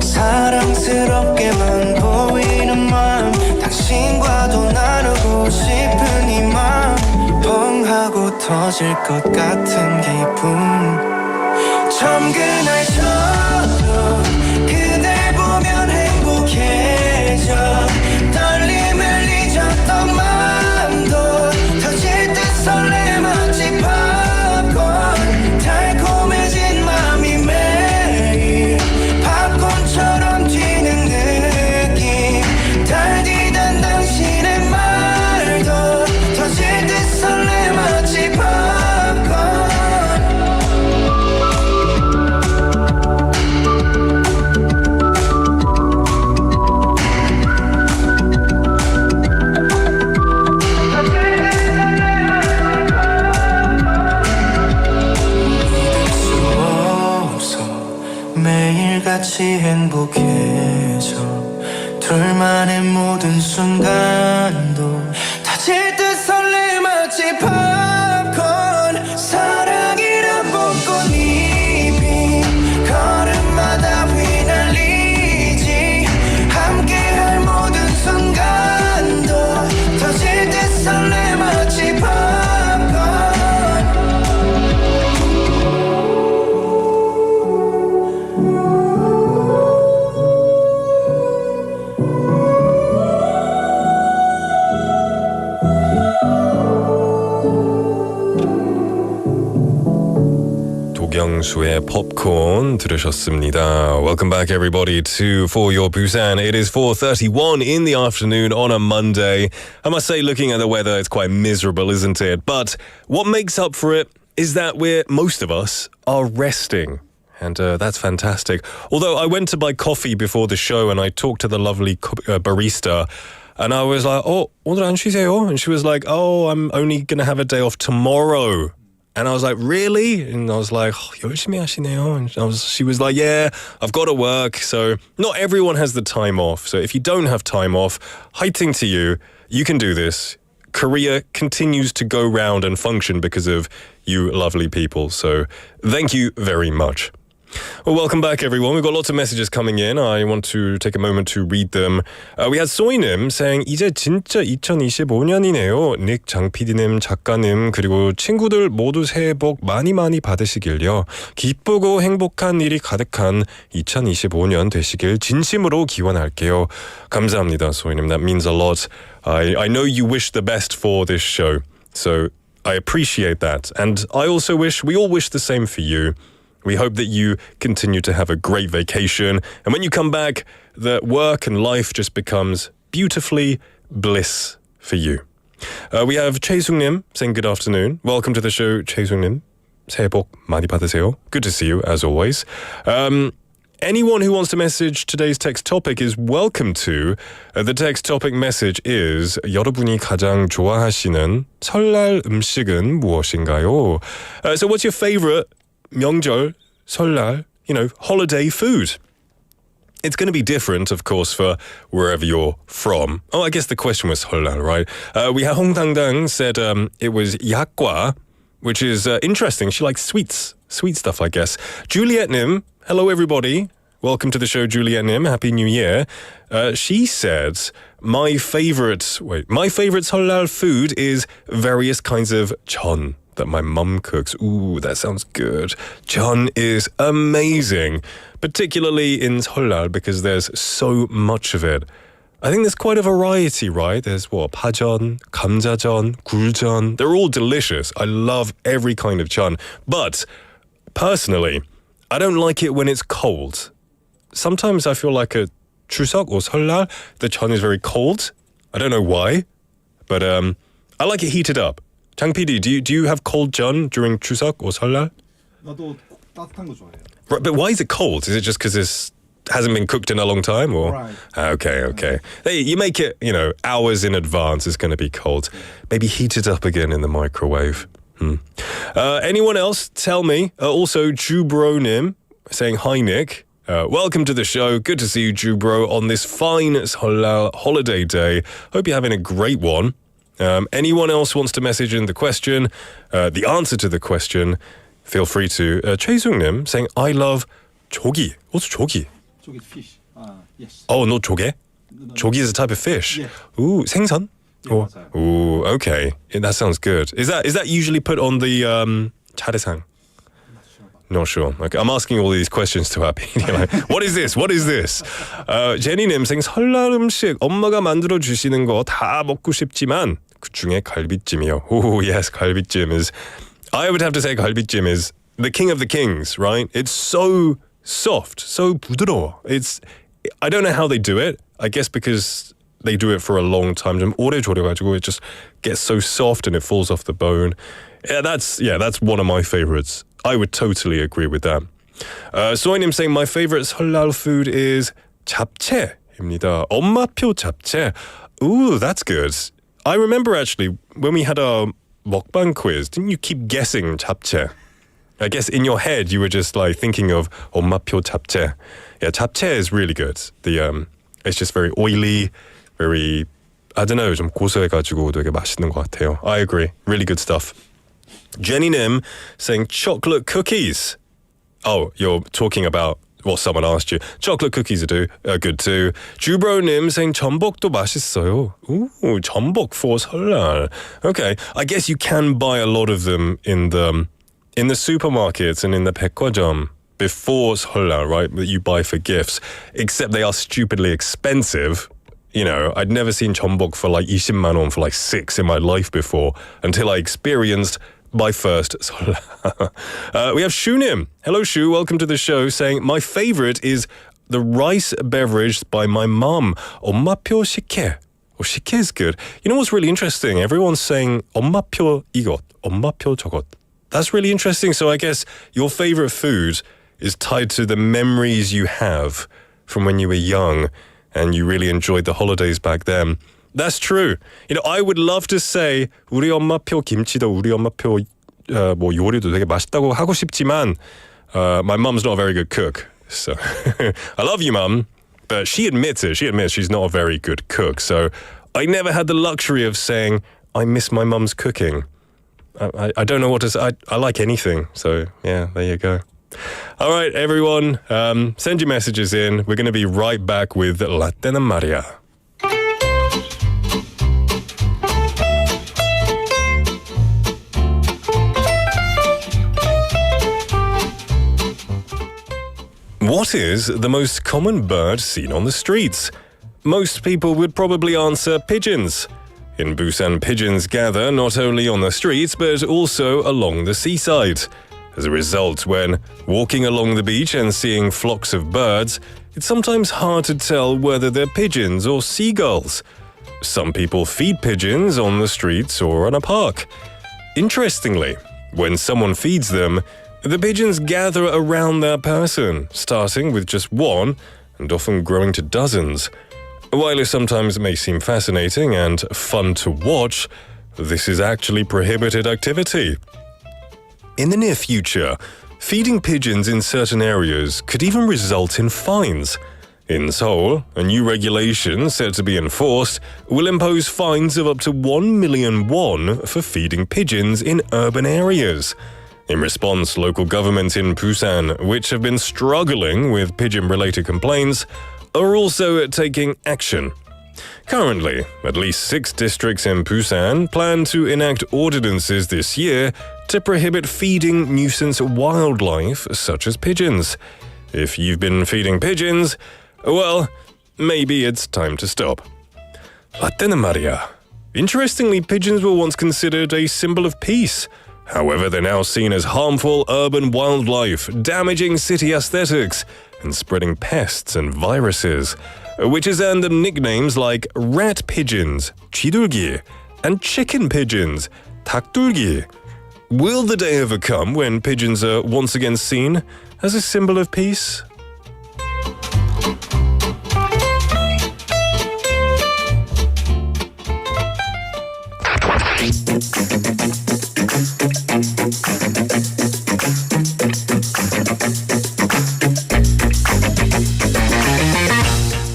사랑스럽게만 보이는 맘 당신과도 나누고 싶은 이 맘 뻥 하고 터질 것 같은 기분 처음 그날처럼 그댈 보면 행복해져 떨림을 잊었던 마음도 터질 듯 설레만지 팝콘 달콤해진 맘이 매일 팝콘처럼 튀는 느낌 달디던 당신의 말도 터질 듯 설레만지 팝콘 매일같이 행복해져 둘만의 모든 순간도 터질 듯 설레마치 팝콘 사랑이란 벚꽃잎이 걸음마다 휘날리지 함께할 모든 순간도 터질 듯 설레마치 팝콘 도경수의 popcorn 들으셨습니다. Welcome back everybody to For Your Busan. It is 4:31 in the afternoon on a Monday. I must say, looking at the weather, it's quite miserable, isn't it? But what makes up for it is that most of us are resting. And that's fantastic. Although I went to buy coffee before the show and I talked to the lovely barista and I was like, oh, 오늘 안 쉬세요? And she was like, oh, I'm only going to have a day off tomorrow. And I was like, really? And I was like, 열심히 하시네요. And she was like, yeah, I've got to work. So not everyone has the time off. So if you don't have time off, 화이팅 to you. You can do this. Korea continues to go round and function because of you lovely people. So thank you very much. Well, welcome back, everyone. We've got lots of messages coming in. I want to take a moment to read them. We had 소이님 saying, 이제 진짜 2025년이네요. 닉 장PD님, 작가님, 그리고 친구들 모두 새해 복 많이 많이 받으시길요. 기쁘고 행복한 일이 가득한 2025년 되시길 진심으로 기원할게요. 감사합니다, 소이님. That means a lot. I know you wish the best for this show. So I appreciate that. And I also we all wish the same for you. We hope that you continue to have a great vacation. And when you come back, the work and life just becomes beautifully bliss for you. We have 최승님 saying good afternoon. Welcome to the show, 최승님. 새해 복 많이 받으세요. Good to see you, as always. Anyone who wants to message today's text topic is welcome to. The text topic message is 여러분이 가장 좋아하시는 설날 음식은 무엇인가요? So what's your favorite 명절, 설날, holiday food? It's going to be different, of course, for wherever you're from. Oh, I guess the question was 설날, right? We had Hong Dang said it was 약과, which is interesting. She likes sweet stuff, I guess. Juliet Nim, hello everybody. Welcome to the show, Juliet Nim. Happy New Year. She said, my favorite 설날 food is various kinds of 전 that my mum cooks. Ooh, that sounds good. 전 is amazing, particularly in 설날 because there's so much of it. I think there's quite a variety, right? There's 파전, 감자전, 굴전. They're all delicious. I love every kind of 전. But personally, I don't like it when it's cold. Sometimes I feel like a 추석 or 설날, the 전 is very cold. I don't know why, but I like it heated up. 장 PD, do you have cold 전 during 추석 or 설날? 나도 따뜻한 거 좋아해요. Right, but why is it cold? Is it just because it hasn't been cooked in a long time? Or? Right. Okay. Hey, you make it, hours in advance, it's going to be cold. Maybe heat it up again in the microwave. Anyone else? Tell me. Also, Jubro-nim saying, hi, Nick. Welcome to the show. Good to see you, Jubro, on this fine 설날 holiday day. Hope you're having a great one. Anyone else wants to message in the question, the answer to the question, feel free to. 최승님 saying, I love 조기. What's 조기? 조기 fish. Yes. Oh, not 조개? 조기 is a type of fish. Yeah. Ooh, 생선? Yeah, Ooh, okay. Yeah, that sounds good. Is that usually put on the 차례상? Not sure. Okay, I'm asking all these questions to happy. Like, what is this? 제니님 saying 설날 음식 엄마가 만들어 주시는 거 다 먹고 싶지만 그 중에 갈비찜이요. Oh yes, 갈비찜 is. I would have to say 갈비찜 is the king of the kings, right? It's so soft, so 부드러워. I don't know how they do it. I guess because they do it for a long time. 좀 오래 졸여가지고 it just gets so soft and it falls off the bone. That's one of my favorites. I would totally agree with that. 소희님 saying my favorite 설날 food is 잡채입니다. 엄마표 잡채. Ooh, that's good. I remember actually when we had our 먹방 quiz, didn't you keep guessing 잡채? I guess in your head you were just like thinking of 엄마표 잡채. Yeah, 잡채 is really good. It's just very oily, very, I don't know, 좀 고소해가지고 되게 맛있는 것 같아요. I agree. Really good stuff. Jenny Nim saying chocolate cookies. Oh, you're talking about what someone asked you. Chocolate cookies are good too. Jubro Nim saying 전복도 맛있어요. Ooh, 전복 for 설날. Okay, I guess you can buy a lot of them in the supermarkets and in the 백화점 before 설날, right? That you buy for gifts. Except they are stupidly expensive. I'd never seen 전복 for like 20만 won for like 6 in my life before until I experienced my first 설날. We have Shunim. Hello, Shu. Welcome to the show. Saying my favorite is the rice beverage by my mum. 엄마표 식혜. Oh, 식혜 is good. You know what's really interesting? Everyone's saying 엄마표 이것, 엄마표 저것. That's really interesting. So I guess your favorite food is tied to the memories you have from when you were young and you really enjoyed the holidays back then. That's true. I would love to say 우리 엄마표 김치도 우리 엄마표 요리도 되게 맛있다고 하고 싶지만 my mum's not a very good cook. So I love you, mum, but she admits it. She admits she's not a very good cook. So I never had the luxury of saying I miss my mum's cooking. I don't know what to say. I like anything. So yeah, there you go. All right, everyone, send your messages in. We're going to be right back with 라떼는 말이야. What is the most common bird seen on the streets? Most people would probably answer pigeons. In Busan, pigeons gather not only on the streets but also along the seaside. As a result, when walking along the beach and seeing flocks of birds, it's sometimes hard to tell whether they're pigeons or seagulls. Some people feed pigeons on the streets or in a park. Interestingly, when someone feeds them, The pigeons gather around that person, starting with just one and often growing to dozens. While it sometimes may seem fascinating and fun to watch, this is actually prohibited activity. In the near future, feeding pigeons in certain areas could even result in fines. In Seoul, a new regulation set to be enforced will impose fines of up to 1 million won for feeding pigeons in urban areas. In response, local governments in Busan, which have been struggling with pigeon-related complaints, are also taking action. Currently, at least 6 districts in Busan plan to enact ordinances this year to prohibit feeding nuisance wildlife such as pigeons. If you've been feeding pigeons, well, maybe it's time to stop. 어때는 말이야. Interestingly, pigeons were once considered a symbol of peace. However, they're now seen as harmful urban wildlife, damaging city aesthetics, and spreading pests and viruses, which has earned them nicknames like rat pigeons, 쥐둘기, and chicken pigeons, 닭둘기. Will the day ever come when pigeons are once again seen as a symbol of peace?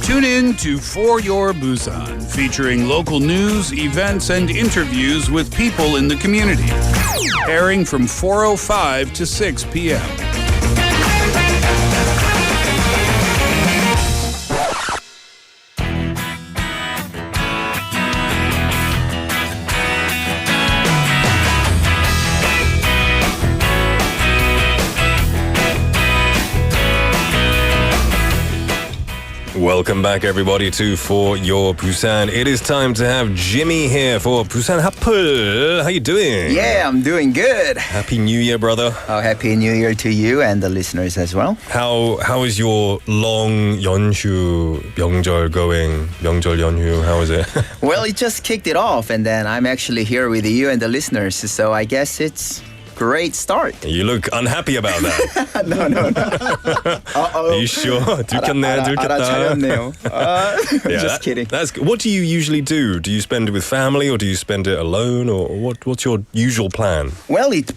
Tune in to For Your Busan, featuring local news, events, and interviews with people in the community. Airing from 4:05 to 6 p.m. Welcome back, everybody, to For Your Busan. It is time to have Jimmy here for 부산핫플. How you doing? Yeah, I'm doing good. Happy New Year, brother. Oh, Happy New Year to you and the listeners as well. How is your long 연휴 명절 going? 명절 연휴, how is it? Well, it just kicked it off, and then I'm actually here with you and the listeners, so I guess it's great start. You look unhappy about that. no. Are you sure? 들켰네. 알아차렸네요. Yeah, just kidding. That's good. What do you usually do? Do you spend it with family or do you spend it alone, or what's your usual plan? Well, it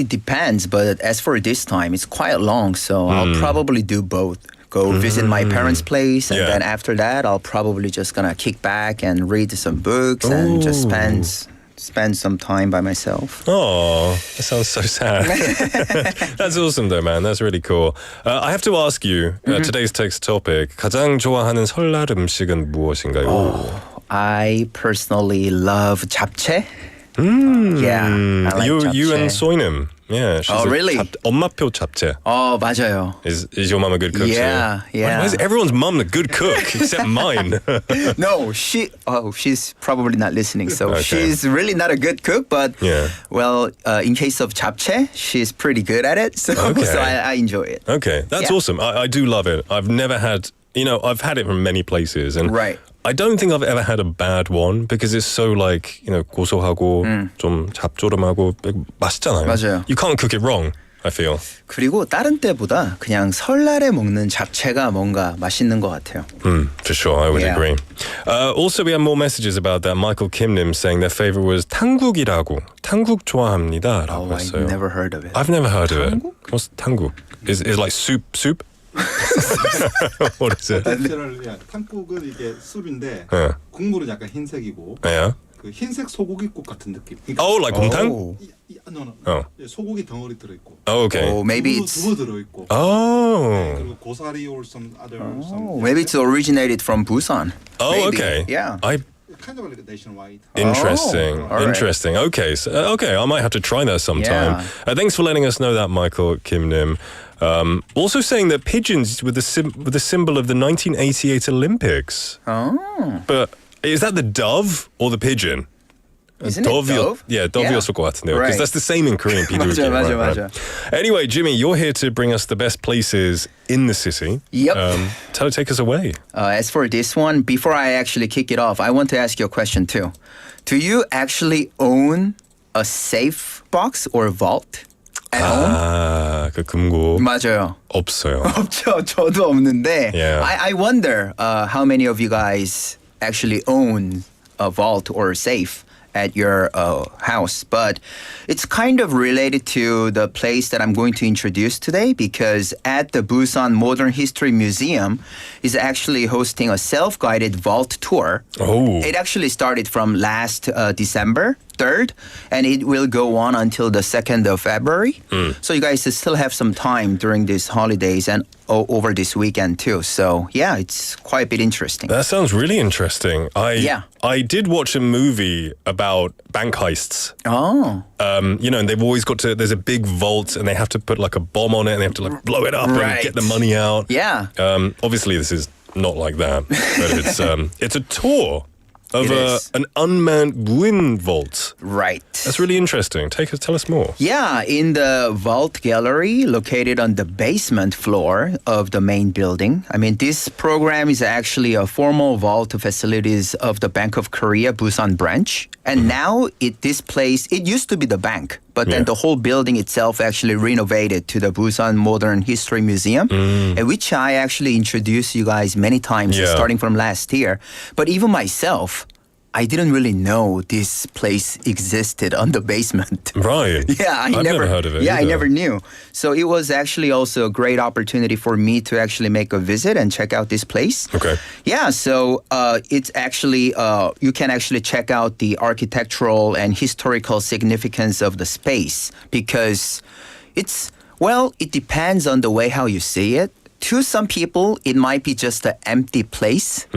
depends, but as for this time, it's quite long, so I'll probably do both. Go visit my parents' place, and then after that, I'll probably just gonna kick back and read some books and just spend some time by myself. Oh, that sounds so sad. That's awesome though, man. That's really cool. I have to ask you, today's text topic, 가장 좋아하는 설날 음식은 무엇인가요? I personally love 잡채. Yeah, I like 잡채. You and Soinem. Yeah. Oh, really? 엄마표 잡채. Oh, 맞아요. Is your mum a good cook? Yeah, too? yeah. Why is everyone's mum a good cook except mine? No, she's probably not listening, so she's really not a good cook, but well, in case of 잡채, she's pretty good at it, so I enjoy it. Okay, that's awesome. I do love it. I've never had, I've had it from many places, and I don't think I've ever had a bad one because it's so like, 고소하고 좀 잡조름하고 맛있잖아요. 맞아요. You can't cook it wrong, I feel. 그리고 다른 때보다 그냥 설날에 먹는 잡채가 뭔가 맛있는 것 같아요. For sure, I would agree. Also, we have more messages about that. Michael Kimnim saying their favorite was 탕국이라고. 탕국 좋아합니다. 라고 했어요. I've never heard of it. I've never heard of it. What's 탕국? Is like soup? What is it? 탕국은 이게 숲인데 국물은 약간 흰색이고 그 흰색 소고기국 같은 느낌. Oh, like 곰탕? No. 소고기 덩어리 들어있고. Oh, okay. Oh, maybe it's 두부 들어있고. Oh. 그리고 고사리 or some other. Maybe it's originated from Busan. Oh, maybe. okay. Yeah. Kind of like nationwide. Interesting. All right. Interesting. Okay. So, I might have to try that sometime. Thanks for letting us know that, Michael Kim Nim. Also saying that pigeons were the symbol of the 1988 Olympics. Oh. But is that the dove or the pigeon? Isn't it dove? Yeah, dov이었을 것 같은데요. Because that's the same in Korean. 맞아. Anyway, Jimmy, you're here to bring us the best places in the city. Yep. Take us away. As for this one, before I actually kick it off, I want to ask you a question too. Do you actually own a safe box or vault at home? 그 금고. 맞아요. 없어요. 없죠. 저도 없는데. Yeah. I wonder how many of you guys actually own a vault or safe at your house. But it's kind of related to the place that I'm going to introduce today because at the Busan Modern History Museum is actually hosting a self-guided vault tour. Oh. It actually started from last December 3rd and it will go on until the 2nd of February. So you guys still have some time during these holidays and over this weekend too. So yeah, it's quite a bit interesting. That sounds really interesting. I did watch a movie about bank heists. Oh. You know, and they've always got to, there's a big vault and they have to put like a bomb on it and they have to like blow it up and get the money out. Yeah. Obviously this is not like that, but it's a tour of an unmanned ruin vault. Right. That's really interesting. Tell us more. Yeah, in the vault gallery located on the basement floor of the main building. I mean, this program is actually a formal vault facilities of the Bank of Korea Busan branch. And now this place, it used to be the bank. But then the whole building itself actually renovated to the Busan Modern History Museum, which I actually introduced you guys many times starting from last year. But even myself, I didn't really know this place existed on the basement. Right. Yeah, I've never heard of it. Yeah, either. I never knew. So it was actually also a great opportunity for me to actually make a visit and check out this place. Okay. Yeah, so it's actually, you can actually check out the architectural and historical significance of the space because it depends on the way how you see it. To some people, it might be just an empty place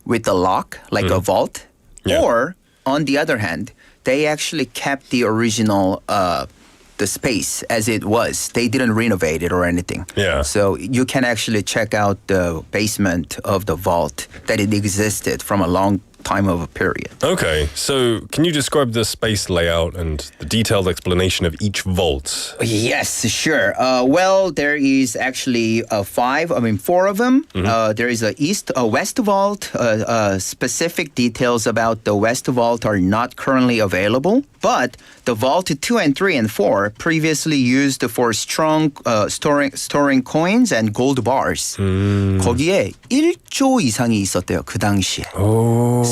with a lock, like a vault. Yeah. Or, on the other hand, they actually kept the original the space as it was. They didn't renovate it or anything. Yeah. So you can actually check out the basement of the vault that it existed from a long time of a period. Okay, so can you describe the space layout and the detailed explanation of each vault? Yes, sure. Well, there is actually four of them. There is a west vault. Specific details about the west vault are not currently available, but the vault 2 and 3 and 4 previously used for storing coins and gold bars. 거기에 1조 이상이 있었대요, 그 당시에.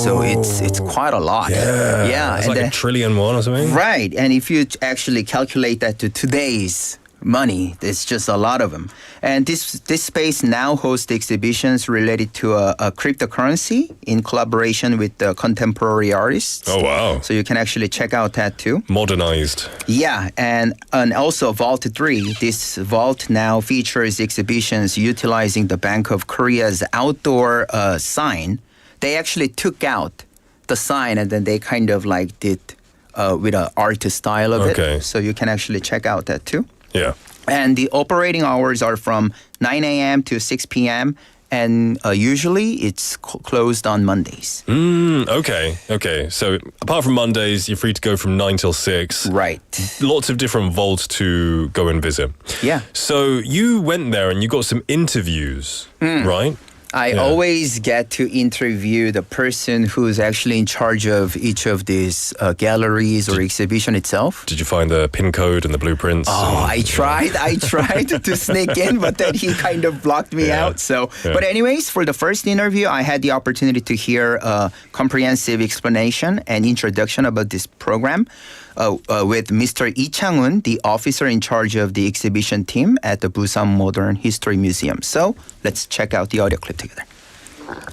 So it's quite a lot. Yeah. It's like $1 trillion or something. Right. And if you actually calculate that to today's money, there's just a lot of them. And this space now hosts exhibitions related to a cryptocurrency in collaboration with the contemporary artists. Oh, wow. So you can actually check out that too. Modernized. Yeah. And also Vault 3. This vault now features exhibitions utilizing the Bank of Korea's outdoor sign. They actually took out the sign and then they kind of like did with an art style of it. So you can actually check out that too. Yeah. And the operating hours are from 9 a.m. to 6 p.m. And usually it's closed on Mondays. Okay. So apart from Mondays, you're free to go from 9 till 6. Right. Lots of different vaults to go and visit. Yeah. So you went there and you got some interviews, right? I always get to interview the person who's actually in charge of each of these galleries or exhibition itself. Did you find the pin code and the blueprints? Oh, I tried to sneak in, but then he kind of blocked me out. So, but anyways, for the first interview, I had the opportunity to hear a comprehensive explanation and introduction about this program. With Mr. Lee Chang-un, the officer in charge of the exhibition team at the Busan Modern History Museum. So let's check out the audio clip together.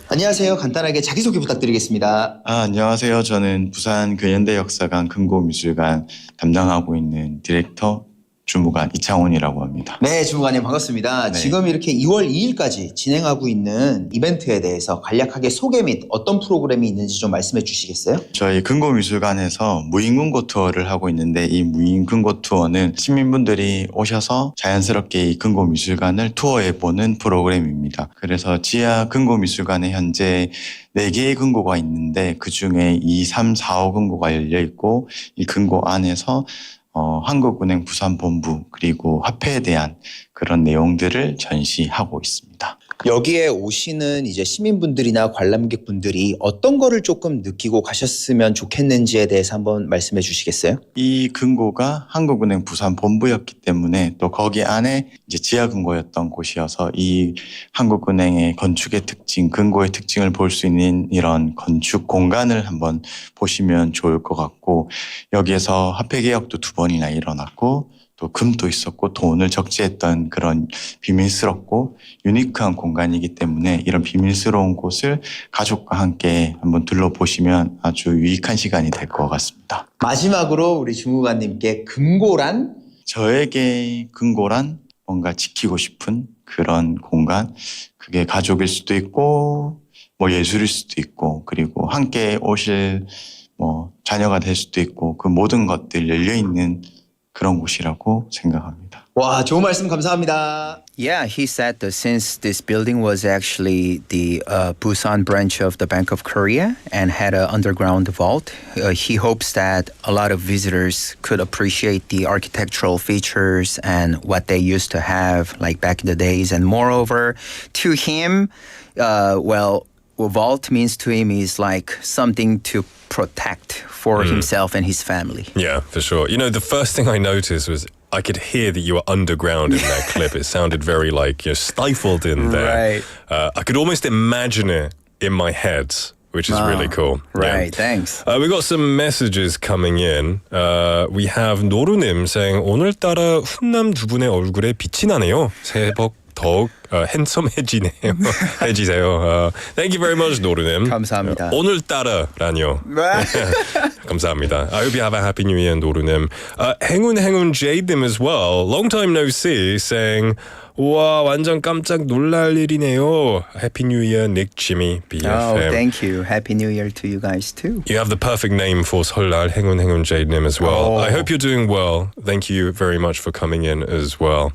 안녕하세요. 간단하게 자기소개 부탁드리겠습니다. 안녕하세요. 저는 부산 근현대역사관 금고미술관 담당하고 있는 디렉터 주무관 이창훈이라고 합니다. 네, 주무관님 반갑습니다. 지금 이렇게 2월 2일까지 진행하고 있는 이벤트에 대해서 간략하게 소개 및 어떤 프로그램이 있는지 좀 말씀해 주시겠어요? 저희 금고미술관에서 무인금고 투어를 하고 있는데 이 무인금고 투어는 시민분들이 오셔서 자연스럽게 이 금고미술관을 투어해보는 프로그램입니다. 그래서 지하 금고미술관에 현재 4개의 금고가 있는데 그중에 2, 3, 4, 5 금고가 열려있고 이 금고 안에서 한국은행 부산본부 그리고 화폐에 대한 그런 내용들을 전시하고 있습니다. 여기에 오시는 이제 시민분들이나 관람객분들이 어떤 거를 조금 느끼고 가셨으면 좋겠는지에 대해서 한번 말씀해 주시겠어요? 이 금고가 한국은행 부산 본부였기 때문에 또 거기 안에 이제 지하 금고였던 곳이어서 이 한국은행의 건축의 특징, 금고의 특징을 볼 수 있는 이런 건축 공간을 한번 보시면 좋을 것 같고 여기에서 화폐 개혁도 2번이나 일어났고 또 금도 있었고 돈을 적재했던 그런 비밀스럽고 유니크한 공간이기 때문에 이런 비밀스러운 곳을 가족과 함께 한번 둘러보시면 아주 유익한 시간이 될 것 같습니다. 마지막으로 우리 중국아님께 금고란? 저에게 금고란 뭔가 지키고 싶은 그런 공간, 그게 가족일 수도 있고 뭐 예술일 수도 있고 그리고 함께 오실 뭐 자녀가 될 수도 있고 그 모든 것들 열려있는 그런 곳이라고 생각합니다. 와, 좋은 말씀 감사합니다. Yeah, he said that since this building was actually the Busan branch of the Bank of Korea and had an underground vault, he hopes that a lot of visitors could appreciate the architectural features and what they used to have like back in the days. And moreover, to him, vault means to him is like something to protect for himself and his family. Yeah, for sure. You know, the first thing I noticed was I could hear that you were underground in that clip. It sounded very like you're stifled in there. Right. I could almost imagine it in my head, which is really cool. Right, thanks. We got some messages coming in. We have 노루님 saying 오늘따라 훈남 두 분의 얼굴에 빛이 나네요. 새해 복 더욱 핸섬해지네요. 해지세요. Thank you very much, 노루님. 감사합니다. 오늘따라라뇨. 감사합니다. I hope you have a happy new year, 노루님. 행운 제이님 as well. Long time no see, saying 와 완전 깜짝 놀랄 일이네요. Happy New Year, Nick, Jimmy, BFM. Oh, thank you. Happy New Year to you guys too. You have the perfect name for 설날 행운 제이님 as well. I hope you're doing well. Thank you very much for coming in as well.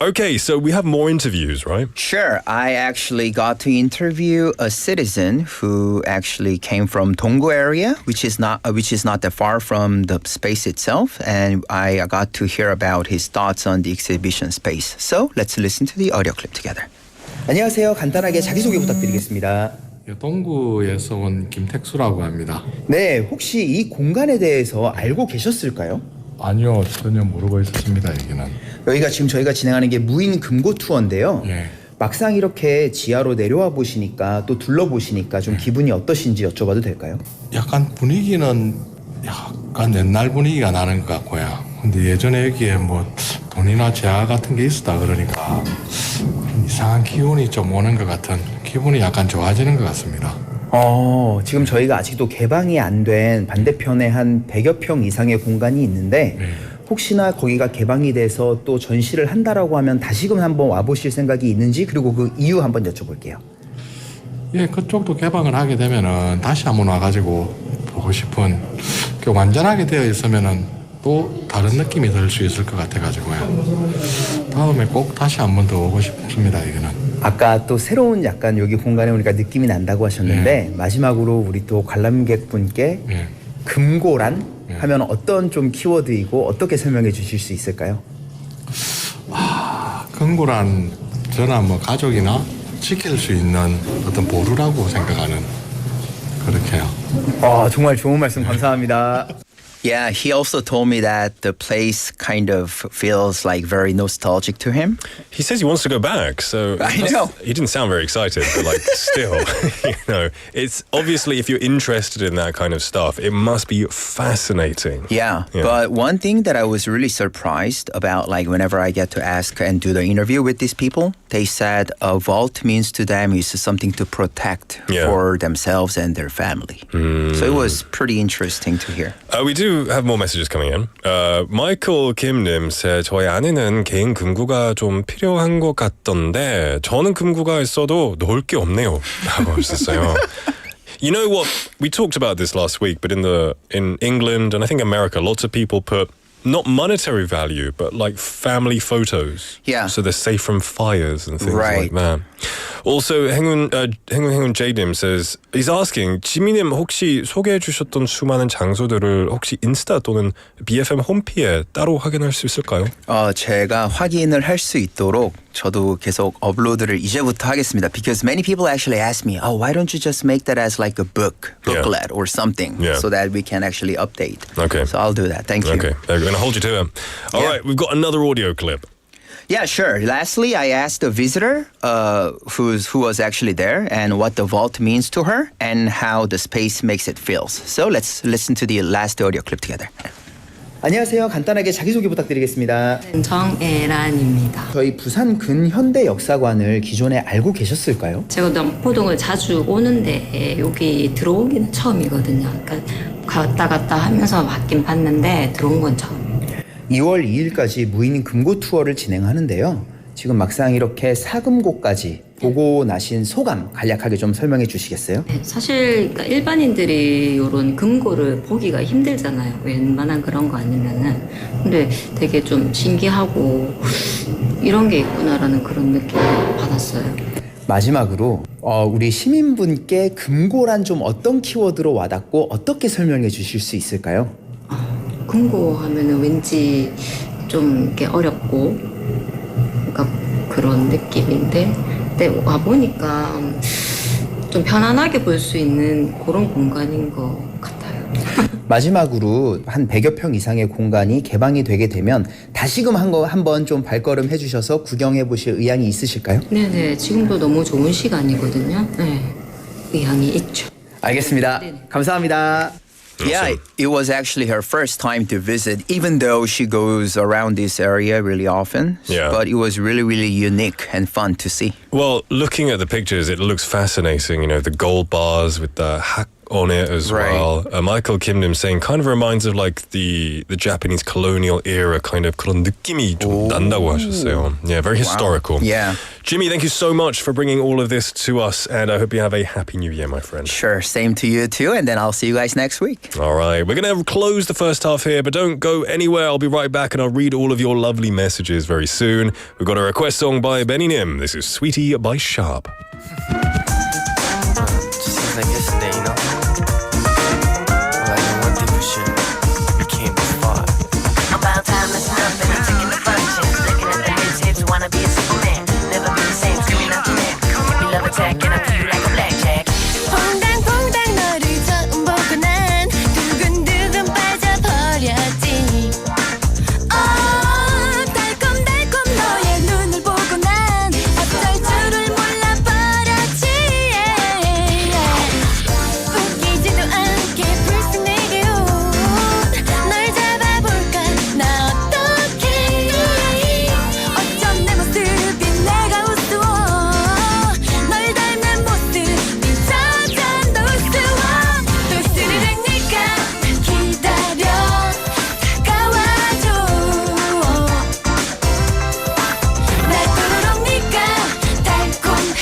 Okay, so we have more interviews, right? Sure. I actually got to interview a citizen who actually came from Donggu area, which is not that far from the space itself, and I got to hear about his thoughts on the exhibition space. So let's listen to the audio clip together. 안녕하세요. 간단하게 자기소개 부탁드리겠습니다. 동구에서 온 김택수라고 합니다. 네, 혹시 이 공간에 대해서 알고 계셨을까요? 아니요, 전혀 모르고 있었습니다. 여기는. 여기가 지금 저희가 진행하는 게 무인 금고 투어인데요. 예. 막상 이렇게 지하로 내려와 보시니까 또 둘러보시니까 좀 기분이 어떠신지 여쭤봐도 될까요? 약간 분위기는 약간 옛날 분위기가 나는 것 같고요. 근데 예전에 여기에 뭐 돈이나 재화 같은 게 있었다 그러니까 이상한 기운이 좀 오는 것 같은 기분이 약간 좋아지는 것 같습니다. 지금 저희가 아직도 개방이 안 된 반대편에 한 100여 평 이상의 공간이 있는데 혹시나 거기가 개방이 돼서 또 전시를 한다라고 하면 다시금 한번 와보실 생각이 있는지 그리고 그 이유 한번 여쭤볼게요. 예, 그쪽도 개방을 하게 되면은 다시 한번 와가지고 보고 싶은 그 완전하게 되어 있으면은 또 다른 느낌이 들 수 있을 것 같아가지고요. 다음에 꼭 다시 한번 더 오고 싶습니다. 이거는. 아까 또 새로운 약간 여기 공간에 오니까 느낌이 난다고 하셨는데 마지막으로 우리 또 관람객분께 금고란 하면 어떤 좀 키워드이고 어떻게 설명해 주실 수 있을까요? 금고란 저나 뭐 가족이나 지킬 수 있는 어떤 보루라고 생각하는 그렇게요. 정말 좋은 말씀 감사합니다. Yeah, he also told me that the place kind of feels like very nostalgic to him. He says he wants to go back, so I know. He didn't sound very excited, but like still, you know, it's obviously if you're interested in that kind of stuff, it must be fascinating. Yeah, but one thing that I was really surprised about, like whenever I get to ask and do the interview with these people, they said a vault means to them is something to protect for themselves and their family. So it was pretty interesting to hear. We do have more messages coming in. Michael Kim님 said 저희 아내는 개인 금고가 좀 필요한 것 같던데 저는 금고가 있어도 넣을 게 없네요. 라고 하셨어요. You know what? We talked about this last week, but in England and I think America, lots of people put not monetary value, but like family photos. Yeah. So they're safe from fires and things Right. like that. Also, 행운 Jdim says, he's asking, 지미님 혹시 소개해 주셨던 수많은 장소들을 혹시 인스타 또는 BFM 홈피에 따로 확인할 수 있을까요? 제가 확인을 할 수 있도록 저도 계속 업로드를 이제부터 하겠습니다. Because many people actually ask me, why don't you just make that as like a booklet or something so that we can actually update. Okay. So I'll do that. Thank you. Okay, we're going to hold you to it. All right, we've got another audio clip. Yeah, sure. Lastly, I asked the visitor who was actually there and what the vault means to her and how the space makes it feels. So let's listen to the last audio clip together. 안녕하세요. 간단하게 자기소개 부탁드리겠습니다. 정애란입니다. 저희 부산 근현대 역사관을 기존에 알고 계셨을까요? 제가 남포동을 자주 오는데 여기 들어오기는 처음이거든요. 그러니까 갔다 하면서 봤긴 봤는데 들어온 건 처음이에요. 2월 2일까지 무인 금고 투어를 진행하는데요. 지금 막상 이렇게 사금고까지 보고 나신 소감 간략하게 좀 설명해 주시겠어요? 네, 사실 그러니까 일반인들이 이런 금고를 보기가 힘들잖아요. 웬만한 그런 거 아니면은. 근데 되게 좀 신기하고 이런 게 있구나라는 그런 느낌을 받았어요. 마지막으로 우리 시민분께 금고란 좀 어떤 키워드로 와닿고 어떻게 설명해 주실 수 있을까요? 금고 하면은 왠지 좀 이렇게 어렵고 그러니까 그런 느낌인데 근데 와보니까 좀 편안하게 볼 수 있는 그런 공간인 것 같아요. 마지막으로 한 100여 평 이상의 공간이 개방이 되게 되면 다시금 한번 좀 발걸음 해주셔서 구경해 보실 의향이 있으실까요? 네네, 지금도 너무 좋은 시간이거든요. 네, 의향이 있죠. 알겠습니다. 네네. 감사합니다. Yeah, it was actually her first time to visit, even though she goes around this area really often. Yeah. But it was really, really unique and fun to see. Well, looking at the pictures, it looks fascinating. You know, the gold bars with the hak on it as well. Michael Kimnim saying kind of reminds of like the Japanese colonial era kind of 그런 느낌이 좀 난다고 하셨어요. Yeah, very historical. Yeah. Jimmy, thank you so much for bringing all of this to us, and I hope you have a happy new year, my friend. Sure, same to you too, and then I'll see you guys next week. All right, we're going to close the first half here, but don't go anywhere. I'll be right back, and I'll read all of your lovely messages very soon. We've got a request song by Benny Nim. This is Sweetie by Sharp. Just seems like yesterday, you know? Like one thing for sure, we came this far. About time, listen up, and I'm taking the functions. Looking at the hits, if you wanna be a Superman, never be the same, screaming out your name. We love attack, and I feel you like a blackjack. 퐁당퐁당 너를 처음 보고 난 두근두근 빠져버렸지. 달콤달콤 너의 눈을 보고 난 어쩔 줄을 몰라버렸지. 웃기지도 않게 불쑥 내게 온 널 잡아볼까 나 어떡해. 어쩜 내 모습이 내가 우스워. 널 닮은 모습이 점점 더 우스워. 또 스르륵 네가 날 기다려 다가와줘. 날도록 네가 달콤해.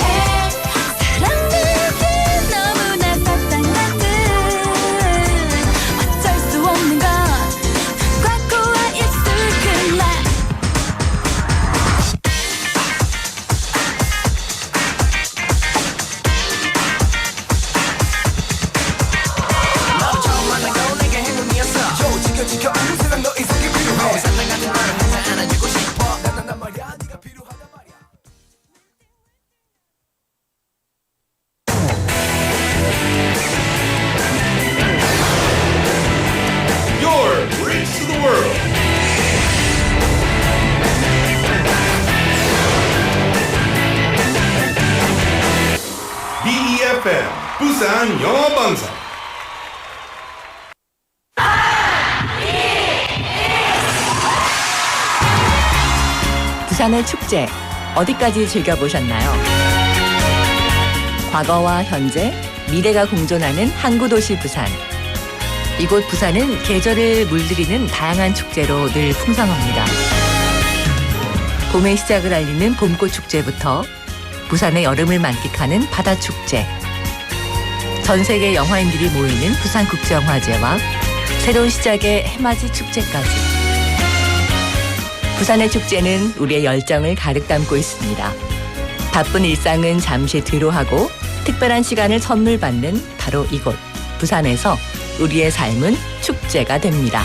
사랑하기 너무나 사탕 같은 어쩔 수 없는 것 꽉고와 입술 끝나. 나도 처음 만나고 내게 행운이었어. 요 지켜 아무 세상 너 이상이 필요해. 사랑하는 너를 항상 안아주고 싶어. 난 말이야 네가 필요하단 말이야. Your bridge to the world. BEFM 부산 영어방송. 부산의 축제 어디까지 즐겨보셨나요? 과거와 현재, 미래가 공존하는 항구도시 부산. 이곳 부산은 계절을 물들이는 다양한 축제로 늘 풍성합니다. 봄의 시작을 알리는 봄꽃 축제부터 부산의 여름을 만끽하는 바다 축제, 전 세계 영화인들이 모이는 부산국제영화제와 새로운 시작의 해맞이 축제까지 부산의 축제는 우리의 열정을 가득 담고 있습니다. 바쁜 일상은 잠시 뒤로하고 특별한 시간을 선물 받는 바로 이곳 부산에서 우리의 삶은 축제가 됩니다.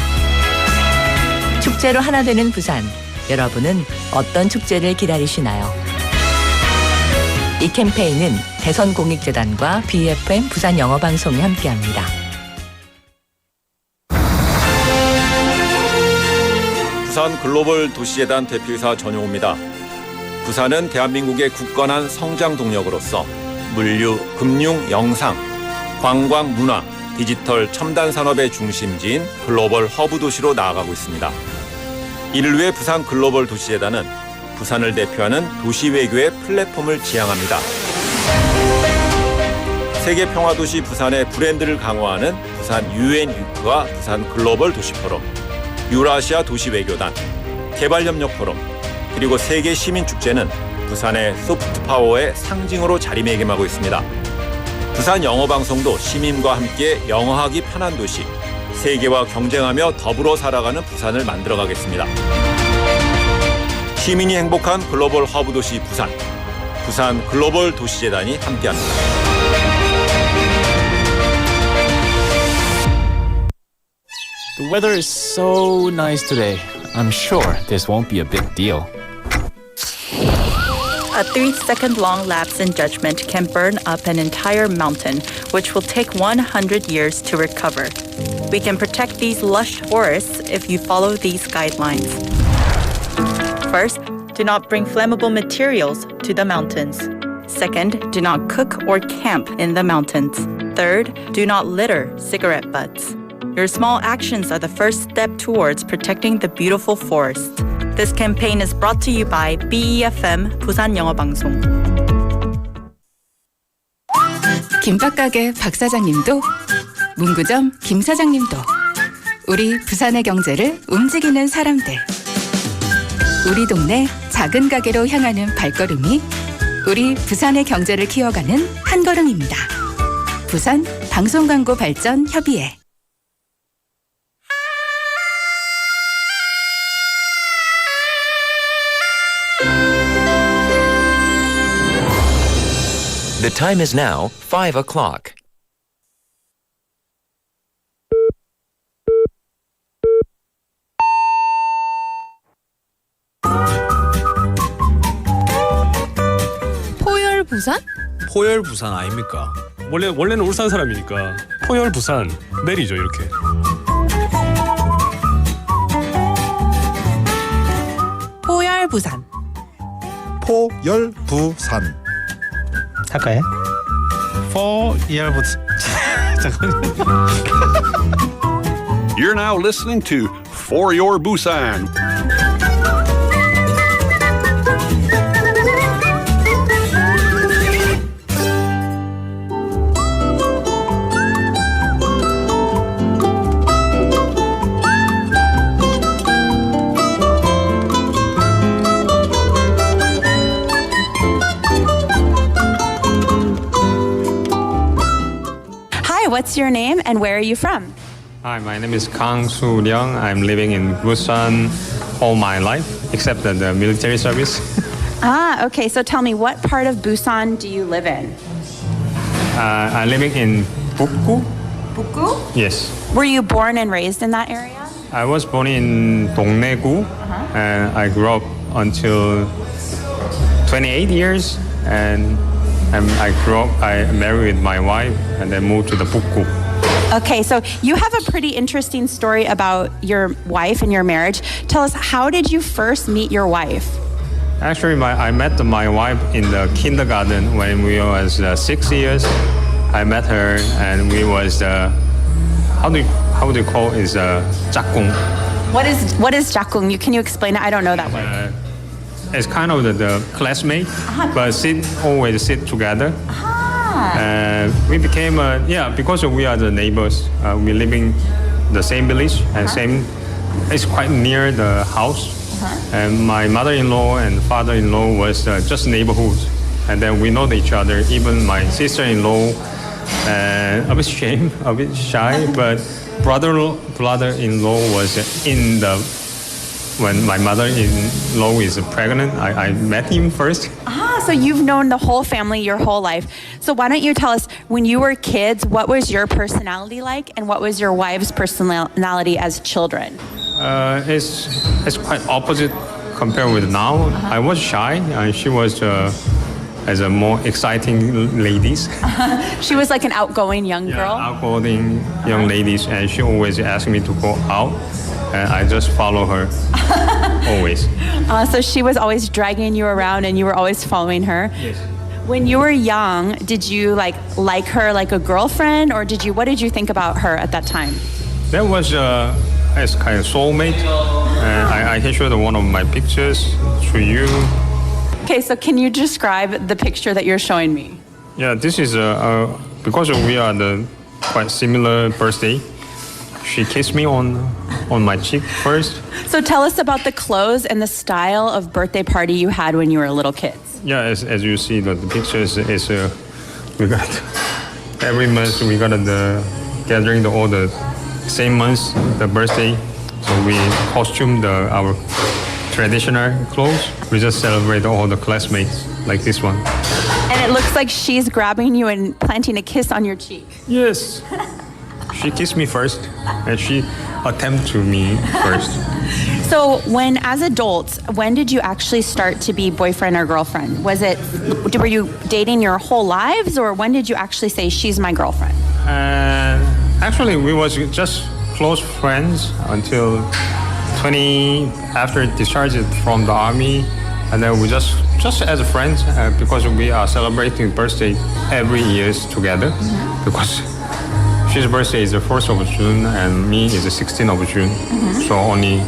축제로 하나 되는 부산, 여러분은 어떤 축제를 기다리시나요? 이 캠페인은 대선공익재단과 BFM 부산영어방송이 함께합니다. 부산 글로벌 도시재단 대표이사 전용호입니다. 부산은 대한민국의 굳건한 성장 동력으로서 물류, 금융, 영상, 관광, 문화, 디지털, 첨단 산업의 중심지인 글로벌 허브 도시로 나아가고 있습니다. 이를 위해 부산 글로벌 도시재단은 부산을 대표하는 도시 외교의 플랫폼을 지향합니다. 세계 평화도시 부산의 브랜드를 강화하는 부산 UN 위크와 부산 글로벌 도시 포럼, 유라시아 도시 외교단, 개발협력 포럼, 그리고 세계 시민축제는 부산의 소프트 파워의 상징으로 자리매김하고 있습니다. 부산 영어방송도 시민과 함께 영어하기 편한 도시, 세계와 경쟁하며 더불어 살아가는 부산을 만들어가겠습니다. 시민이 행복한 글로벌 허브 도시 부산, 부산 글로벌 도시재단이 함께합니다. The weather is so nice today. I'm sure this won't be a big deal. A 3-second long lapse in judgment can burn up an entire mountain, which will take 100 years to recover. We can protect these lush forests if you follow these guidelines. First, do not bring flammable materials to the mountains. Second, do not cook or camp in the mountains. Third, do not litter cigarette butts. Your small actions are the first step towards protecting the beautiful forest. This campaign is brought to you by BEFM 부산영어방송. 김밥가게 박 사장님도, 문구점 김 사장님도, 우리 부산의 경제를 움직이는 사람들. 우리 동네 작은 가게로 향하는 발걸음이 우리 부산의 경제를 키워가는 한 걸음입니다. 부산 방송광고 발전 협의회. The time is now 5 o'clock. 포열 부산? 포열 부산 아닙니까? 원래는 울산 사람이니까 포열 부산 내리죠 이렇게. 포열 부산. 포열 부산. 할까요? 포열 부산. You're now listening to For Your Busan. What's your name and where are you from? Hi, my name is Kang Soo Leong. I'm living in Busan all my life, except the military service. Okay. So tell me, what part of Busan do you live in? I'm living in Bukgu. Bukgu? Yes. Were you born and raised in that area? I was born in Dongnaegu, and I grew up until 28 years, and I married with my wife and then moved to the Bukgu. Okay, so you have a pretty interesting story about your wife and your marriage. Tell us, how did you first meet your wife? Actually, I met my wife in the kindergarten when we was 6 years. I met her and we was how do you call it? Is 짝꿍. What is 짝꿍? Can you explain it? I don't know that word. It's kind of the classmate, but always sit together. We became because we are the neighbors. We live in the same village and it's quite near the house. And my mother-in-law and father-in-law was just neighborhoods, and then we know each other. Even my sister-in-law, a bit shy, but brother-in-law was in the when my mother-in-law is pregnant, I met him first. So you've known the whole family your whole life. So why don't you tell us, when you were kids, what was your personality like, and what was your wife's personality as children? It's quite opposite compared with now. I was shy, and she was as a more exciting ladies. She was like an outgoing young girl? Outgoing young ladies, and she always asked me to go out, and I just follow her, always. So she was always dragging you around, and you were always following her? Yes. When you were young, did you like her like a girlfriend, or what did you think about her at that time? That was as kind of soulmate. I can show one of my pictures to you. Okay, so can you describe the picture that you're showing me? Yeah, this is because we are the quite similar birthday. She kissed me on my cheek first. So tell us about the clothes and the style of birthday party you had when you were little kids. Yeah, as you see, the pictures is we got every month we got the gathering all the same month the birthday, so we costume our traditional clothes. We just celebrate all the classmates like this one. And it looks like she's grabbing you and planting a kiss on your cheek. Yes. She kissed me first, and she attempted to me first. So as adults, when did you actually start to be boyfriend or girlfriend? Were you dating your whole lives, or when did you actually say she's my girlfriend? Actually, we was just close friends until after discharged from the army, and then we just as friends because we are celebrating birthday every year together, because his birthday is the 1st of June and me is the 16th of June. So only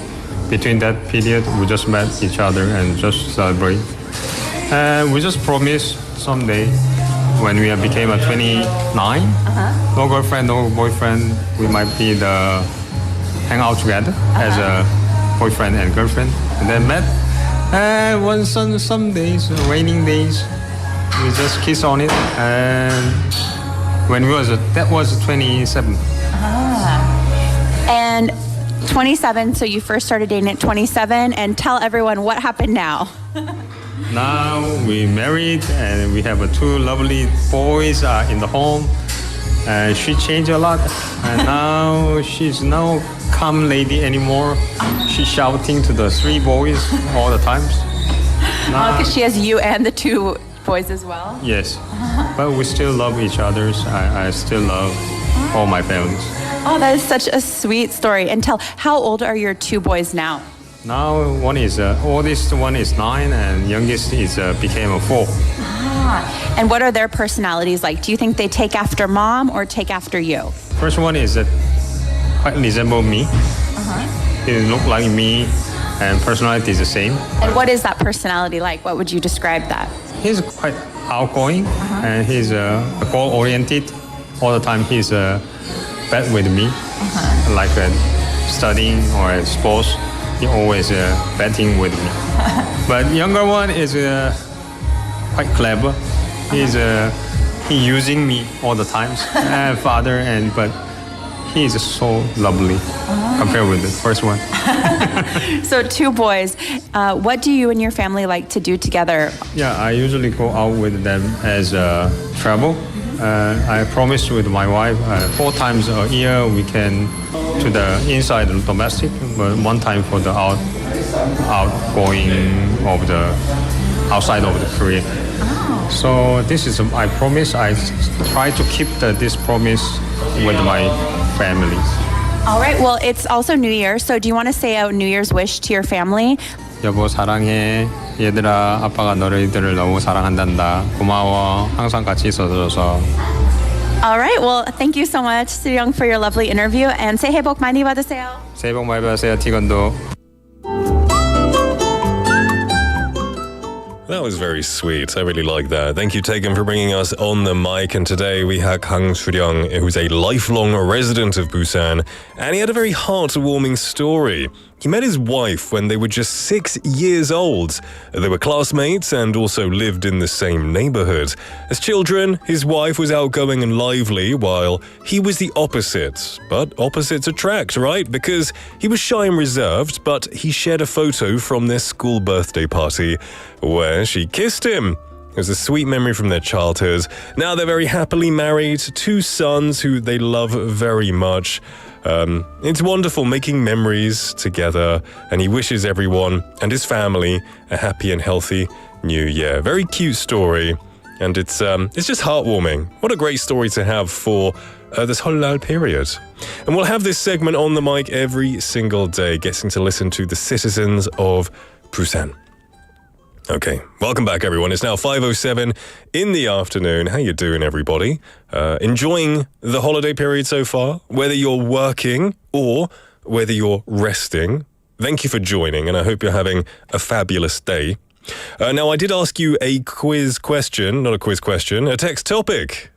between that period we just met each other and just celebrate. And we just promised someday when we became 29, no girlfriend, no boyfriend, we might be hang out together as a boyfriend and girlfriend. And then met. And some days, raining days, we just kiss on it. And when that was 27. And 27, so you first started dating at 27, and tell everyone what happened now. Now we married and we have two lovely boys in the home. And she changed a lot, and now she's no calm lady anymore. She's shouting to the 3 boys all the times. Because she has you and the 2 boys as well? Yes, but we still love each other. I still love all my families. Oh, that is such a sweet story. And how old are your 2 boys now? Now one is oldest one is 9 and youngest is became 4. And what are their personalities like? Do you think they take after mom or take after you? First one is quite resemble me. He look like me, and personality is the same. And what is that personality like? What would you describe that? He's quite outgoing, and he's goal-oriented. All the time he's bad with me, like studying or sports. He always betting with me. But younger one is quite clever. He using me all the times, father, but he is so lovely compared with the first one. So 2 boys. What do you and your family like to do together? Yeah, I usually go out with them as travel. I promised with my wife 4 times a year we can to the inside domestic, but 1 time for the outgoing of the outside of the Korea. So this is I promise. I try to keep this promise with my family. All right. Well, it's also New Year, so do you want to say a New Year's wish to your family? 여보 사랑해. 얘들아, 아빠가 너희들을 너무 사랑한단다. 고마워. 항상 같이 있어줘서. All right. Well, thank you so much, Soo-young, for your lovely interview, and 새해 복 많이 받으세요. 새해 복 많이 받으세요, 티건도. That was very sweet. I really like that. Thank you, Tegan, for bringing us on the mic. And today we have Kang Suryong, who's a lifelong resident of Busan, and he had a very heartwarming story. He met his wife when they were just 6 years old. They were classmates and also lived in the same neighborhood. As children, his wife was outgoing and lively, while he was the opposite. But opposites attract, right? Because he was shy and reserved, but he shared a photo from their school birthday party where she kissed him. It was a sweet memory from their childhood. Now they're very happily married, 2 sons who they love very much. It's wonderful making memories together, and he wishes everyone and his family a happy and healthy new year. Very cute story, and it's just heartwarming. What a great story to have for this 설날 period. And we'll have this segment on the mic every single day, getting to listen to the citizens of Busan. Okay, welcome back everyone. It's now 5:07 in the afternoon. How you doing everybody? Enjoying the holiday period so far? Whether you're working or whether you're resting, thank you for joining and I hope you're having a fabulous day. Now I did ask you a quiz question, not a quiz question, a text topic.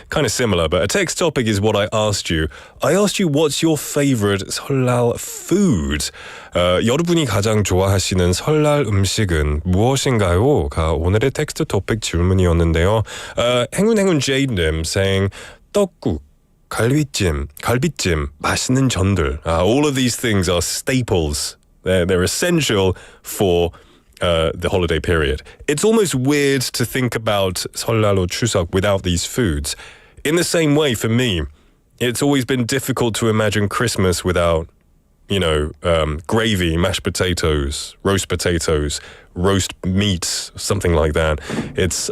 Kind of similar, but a text topic is what I asked you. I asked you what's your favorite 설날 food? 여러분이 가장 좋아하시는 설날 음식은 무엇인가요? 가 오늘의 텍스트 토픽 질문이었는데요. 행운 Jade님 saying 떡국, 갈비찜, 맛있는 전들. All of these things are staples. They're essential for the holiday period. It's almost weird to think about 설날 or 추석 without these foods. In the same way, for me, it's always been difficult to imagine Christmas without, gravy, mashed potatoes, roast meats, something like that.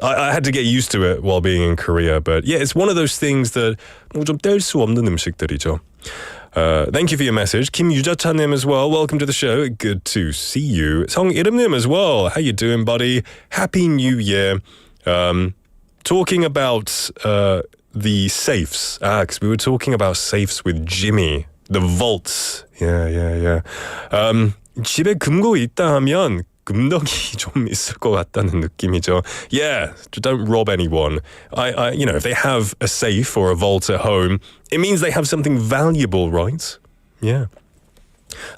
I had to get used to it while being in Korea, but yeah, it's one of those things that 좀 뗄 수 없는 음식들이죠. Thank you for your message. Kim Yujachanim as well. Welcome to the show. Good to see you. Song Irimnim as well. How you doing, buddy? Happy New Year. Talking about the safes. Because we were talking about safes with Jimmy. The vaults. Yeah. 집에 금고 있다 하면 금덩이 좀 있을 것 같다는 느낌이죠. Yeah, don't rob anyone. If they have a safe or a vault at home, it means they have something valuable, right? Yeah.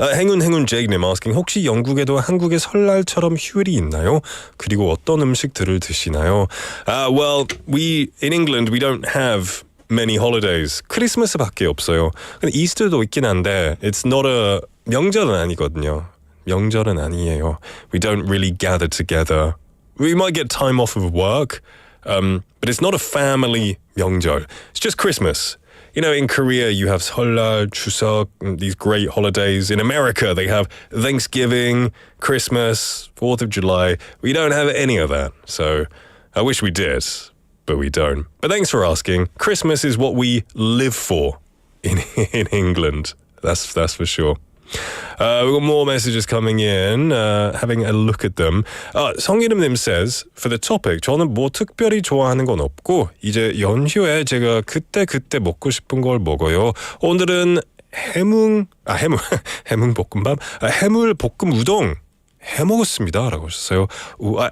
행운 Jade님 asking, 혹시 영국에도 한국의 설날처럼 휴일이 있나요? 그리고 어떤 음식들을 드시나요? Well, in England, we don't have many holidays. 크리스마스밖에 없어요. 근데 이스터도 있긴 한데, it's not a 명절은 아니거든요. 명절은 아니에요. We don't really gather together. We might get time off of work, but it's not a family 명절. It's just Christmas. In Korea, you have 설날, 추석, these great holidays. In America, they have Thanksgiving, Christmas, 4th of July. We don't have any of that. So I wish we did, but we don't. But thanks for asking. Christmas is what we live for in England. That's for sure. We've got more messages coming in, having a look at them. 성이름님 says, for the topic, 저는 뭐 특별히 좋아하는 건 없고 이제 연휴에 제가 그때 먹고 싶은 걸 먹어요. 오늘은 해물볶음밥, 해물볶음 우동 해먹었습니다 라고 하셨어요.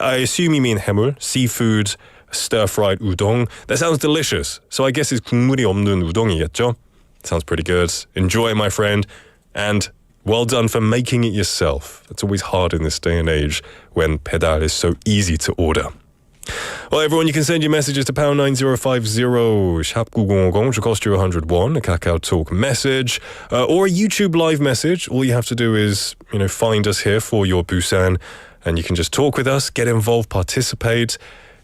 I assume you mean 해물, seafood, stir-fried udong. That sounds delicious. So I guess it's 국물이 없는 우동이겠죠? Sounds pretty good. Enjoy, my friend. And well done for making it yourself. That's always hard in this day and age when 배달 is so easy to order. Well, everyone, you can send your messages to pound 9050 샵 9050, which will cost you 101, a Kakao Talk message, or a YouTube live message. All you have to do is, find us here for your Busan, and you can just talk with us, get involved, participate.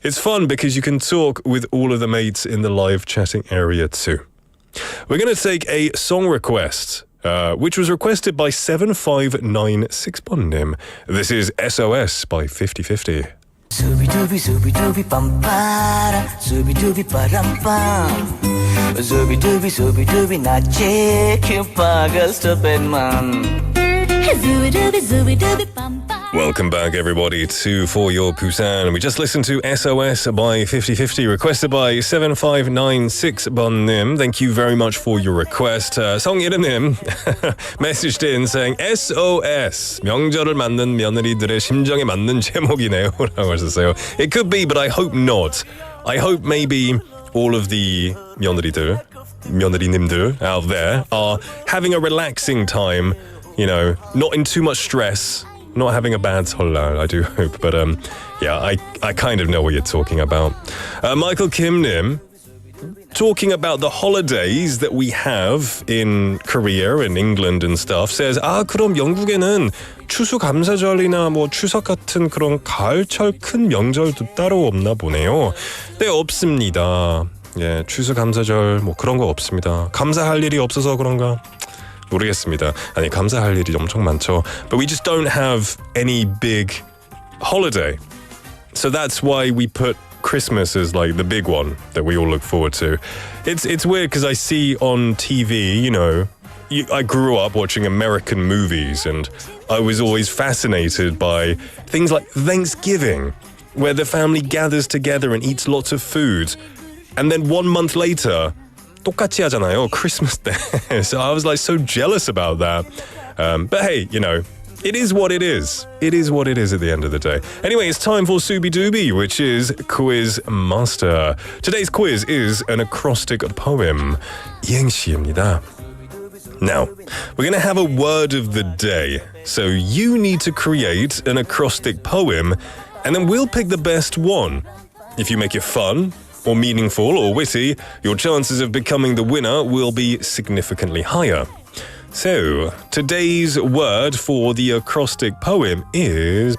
It's fun because you can talk with all of the mates in the live chatting area too. We're going to take a song request. Which was requested by 7596번님. This is SOS by 50/50. Zooby-dooby, zooby-dooby, bum-para, zooby-dooby, ba-dum-bum. Zooby-dooby, zooby-dooby, 나चे क्यों पागल stupid man. Zooby-dooby, zooby-dooby, bum-para. Welcome back, everybody, to For Your Busan. We just listened to SOS by 5050, requested by 7596번님. Thank you very much for your request. 성예름님 messaged in saying SOS, 명절을 맞는 며느리들의 심정에 맞는 제목이네요 라고 하셨어요. It could be, but I hope not. I hope maybe all of the 며느리님들 out there are having a relaxing time, you know, not in too much stress. Not having a bad 설날, I do hope. But yeah, I kind of know what you're talking about. Michael Kim-nim, talking about the holidays that we have in Korea and England and stuff, says, 그럼 영국에는 추수감사절이나 뭐 추석 같은 그런 가을철 큰 명절도 따로 없나 보네요. 네, 없습니다. 예, 추수감사절 뭐 그런 거 없습니다. 감사할 일이 없어서 그런가? 모르겠습니다. 아니 감사할 일이 엄청 많죠. But we just don't have any big holiday. So that's why we put Christmas as like the big one that we all look forward to. It's weird because I see on TV, you know, I grew up watching American movies and I was always fascinated by things like Thanksgiving, where the family gathers together and eats lots of food. And then 1 month later, 똑같이 하잖아요, Christmas Day. So I was like so jealous about that. But hey, you know, it is what it is. It is what it is at the end of the day. Anyway, it's time for Subi Dooby, which is Quiz Master. Today's quiz is an acrostic poem. 이행시입니다. Now, we're going to have a word of the day. So you need to create an acrostic poem, and then we'll pick the best one. If you make it fun, or meaningful or witty, your chances of becoming the winner will be significantly higher. So, today's word for the acrostic poem is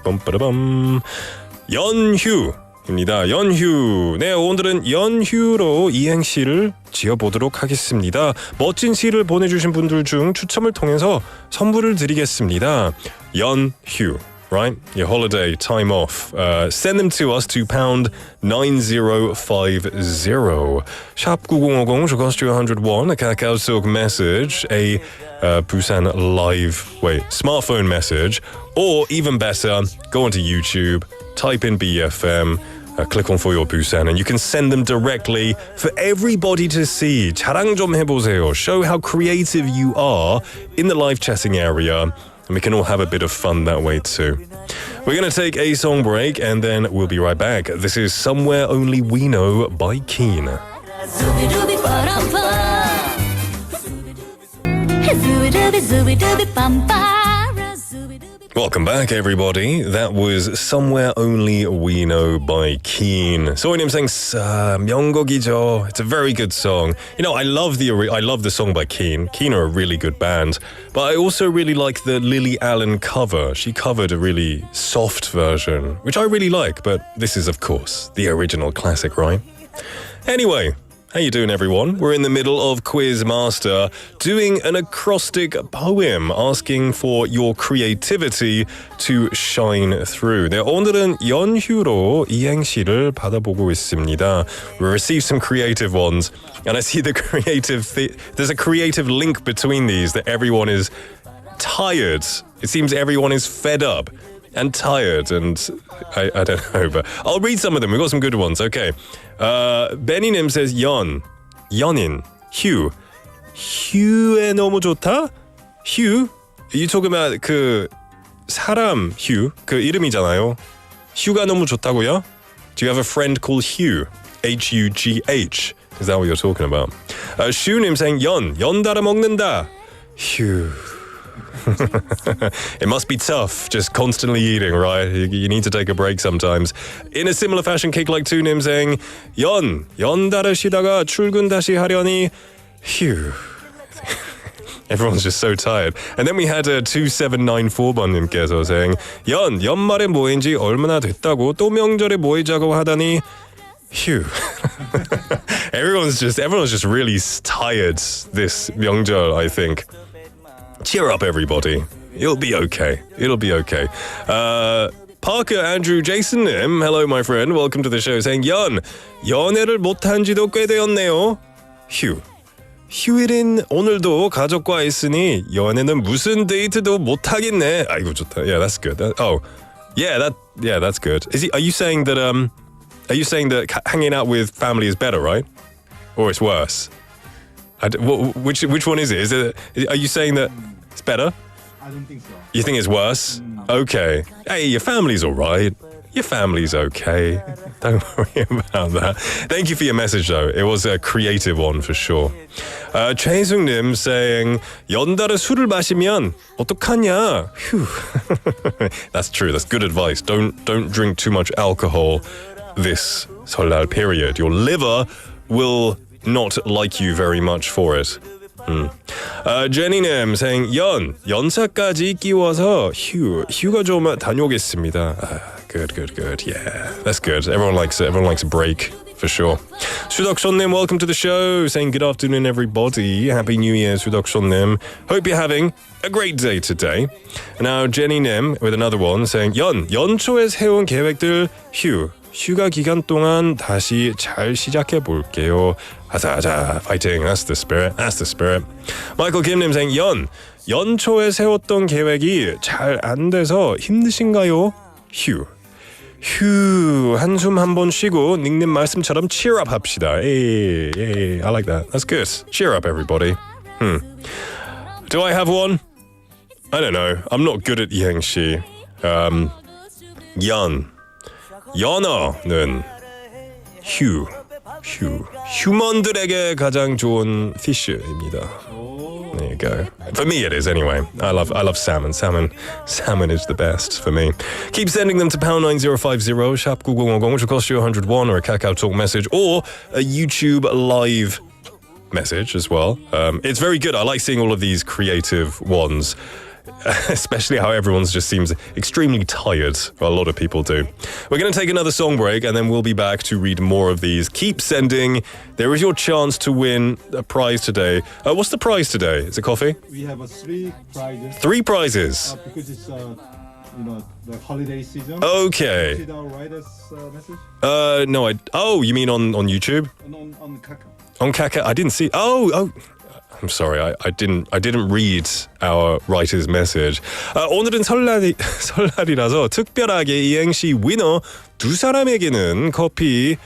연휴입니다. 연휴. 네, 오늘은 연휴로 이행시를 지어보도록 하겠습니다. 멋진 시를 보내주신 분들 중 추첨을 통해서 선물을 드리겠습니다. 연휴. Right? Your holiday, time off. Send them to us to pound 9050. Sharp 9050 should cost you 101. A Kakao Silk message, a Busan smartphone message, or even better, go onto YouTube, type in BFM, click on For Your Busan, and you can send them directly for everybody to see. 자랑 좀 해보세요. Show how creative you are in the live chatting area. And we can all have a bit of fun that way too. We're going to take a song break and then we'll be right back. This is Somewhere Only We Know by Keen. Welcome back, everybody. That was Somewhere Only We Know by Keen. 소희님 saying 명곡이죠. It's a very good song. You know, I love the song by Keen. Keen are a really good band, but I also really like the Lily Allen cover. She covered a really soft version, which I really like, but this is, of course, the original classic, right? Anyway, how you doing, everyone? We're in the middle of Quiz Master, doing an acrostic poem, asking for your creativity to shine through. 네, 오늘은 연휴로 이행시를 받아보고 있습니다. We received some creative ones, and I see there's a creative link between these, that everyone is tired. It seems everyone is fed up and tired, and I don't know, but I'll read some of them. We've got some good ones. Okay. Benny님 says 연인, 휴. 휴에 너무 좋다? 휴? You talking about 그 사람 휴? 그 이름이잖아요. 휴가 너무 좋다고요? Do you have a friend called Hugh? H-U-G-H. Is that what you're talking about? 슈님 saying 연달아 먹는다. 휴. It must be tough, just constantly eating, right? You need to take a break sometimes. In a similar fashion, Cake Like Tunim saying, 연달아 쉬다가 출근 다시 하려니, 휴. Everyone's just so tired. And then we had 2794번님께서 saying, 연말에 모인지 얼마나 됐다고 또 명절에 모이자고 하다니, 휴. Everyone's just really tired this 명절, I think. Cheer up, everybody. It'll be okay. It'll be okay. Parker Andrew Jason M, hello my friend, welcome to the show, saying 연애를 못한 지도 꽤 되었네요. 휴. 휴일인 오늘도 가족과 있으니 연애는 무슨 데이트도 못하겠네. 아이고 좋다. Yeah, that's good. Yeah, that's good. Are you saying that hanging out with family is better, right? Or it's worse? Which one is it? Are you saying that it's better? I don't think so. You think it's worse? Okay. Hey, your family's all right. Your family's okay. Don't worry about that. Thank you for your message, though. It was a creative one for sure. 최승님 saying, 연달아 술을 마시면 어떡하냐? Phew. That's true. That's good advice. Don't drink too much alcohol this 설날 period. Your liver will not like you very much for it. 제니님 saying, 연사까지 끼워서 휴가 좀 다녀오겠습니다. Good. Yeah, that's good. Everyone likes it. Everyone likes a break, for sure. 수덕션님, welcome to the show. Saying good afternoon, everybody. Happy New Year, 수덕션님. Hope you're having a great day today. Now, Jenny님 with another one saying, 연초에 세운 계획들 휴가 기간 동안 다시 잘 시작해 볼게요. 하자, fighting. That's the spirit. Michael Kim님 saying, 연초에 세웠던 계획이 잘 안 돼서 힘드신가요? 한숨 한번 쉬고 닉님 말씀처럼 cheer up 합시다. Hey, I like that. That's good. Cheer up, everybody. Do I have one? I don't know. I'm not good at 이행시. 연어는 휴먼들에게 가장 좋은 fish입니다. There you go. For me, it is anyway. I love salmon. Salmon is the best for me. Keep sending them to #9050 샵 9050, which will cost you 101, or a Kakao Talk message, or a YouTube live message as well. It's very good. I like seeing all of these creative ones. Especially how everyone just seems extremely tired. Well, a lot of people do. We're going to take another song break and then we'll be back to read more of these. Keep sending. There is your chance to win a prize today. What's the prize today? Is it coffee? We have 3 prizes. 3 prizes. Because it's the holiday season. Okay. Did I write us message? No. You mean on YouTube? On Kakao. On Kakao, I didn't see. Oh. I'm sorry, I didn't read our writer's message. 오늘은 설날이라서 특별하게 이행시 위너 2사람에게는 커피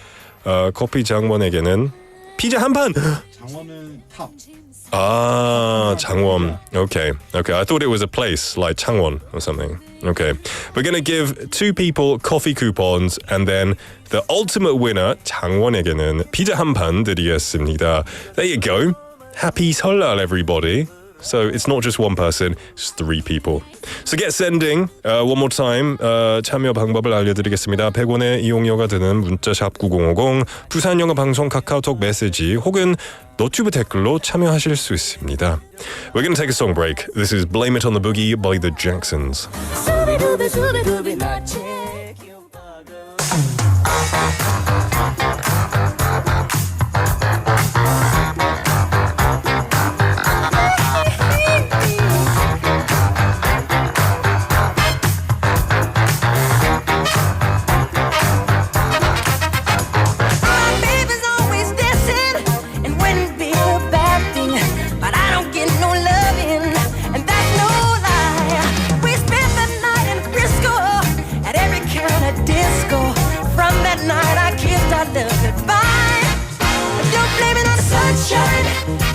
장원에게는 피자 한 판. 장원은 탑. 장원. Okay. I thought it was a place like Changwon or something. Okay. We're going to give 2 people coffee coupons and then the ultimate winner 장원에게는 피자 한 판 드리겠습니다. There you go. Happy 설날, everybody. So it's not just one person, it's 3 people. So get sending. One more time. 참여 방법을 알려드리겠습니다. 100원의 이용료가 드는 문자 샵 9050, 부산영어방송 카카오톡 메시지 혹은 너튜브 댓글로 참여하실 수 있습니다. We're going to take a song break. This is Blame It on the Boogie by the Jacksons.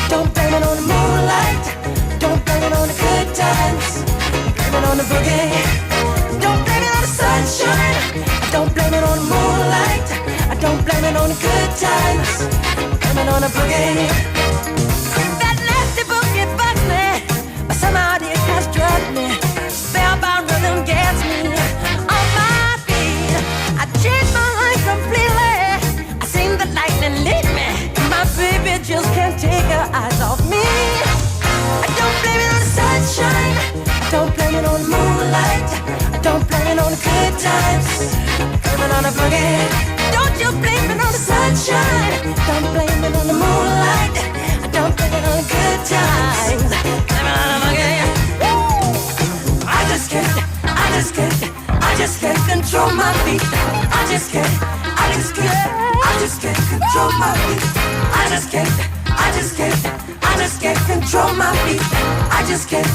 Don't blame it on the moonlight. Don't blame it on the good times. Blame it on the boogie. Don't blame it on the sunshine. Don't blame it on the moonlight. Don't blame it on the good times. Blame it on the boogie. That nasty boogie bugs me. Somehow it has drugged me. Spellbound rhythm gets me on my feet. I changed my life completely. I seen the lightning lead me. My baby just can't take her eyes off me. I don't blame it on the sunshine. I don't blame it on the moonlight. I don't blame it on the good times. Blame it on the boogie. Don't you blame it on the sunshine. Don't blame it on the moonlight. I don't blame it on the good times. Blame it on the boogie. I just can't control my feet. I just can't control my feet. I just can't control my feet. I just can't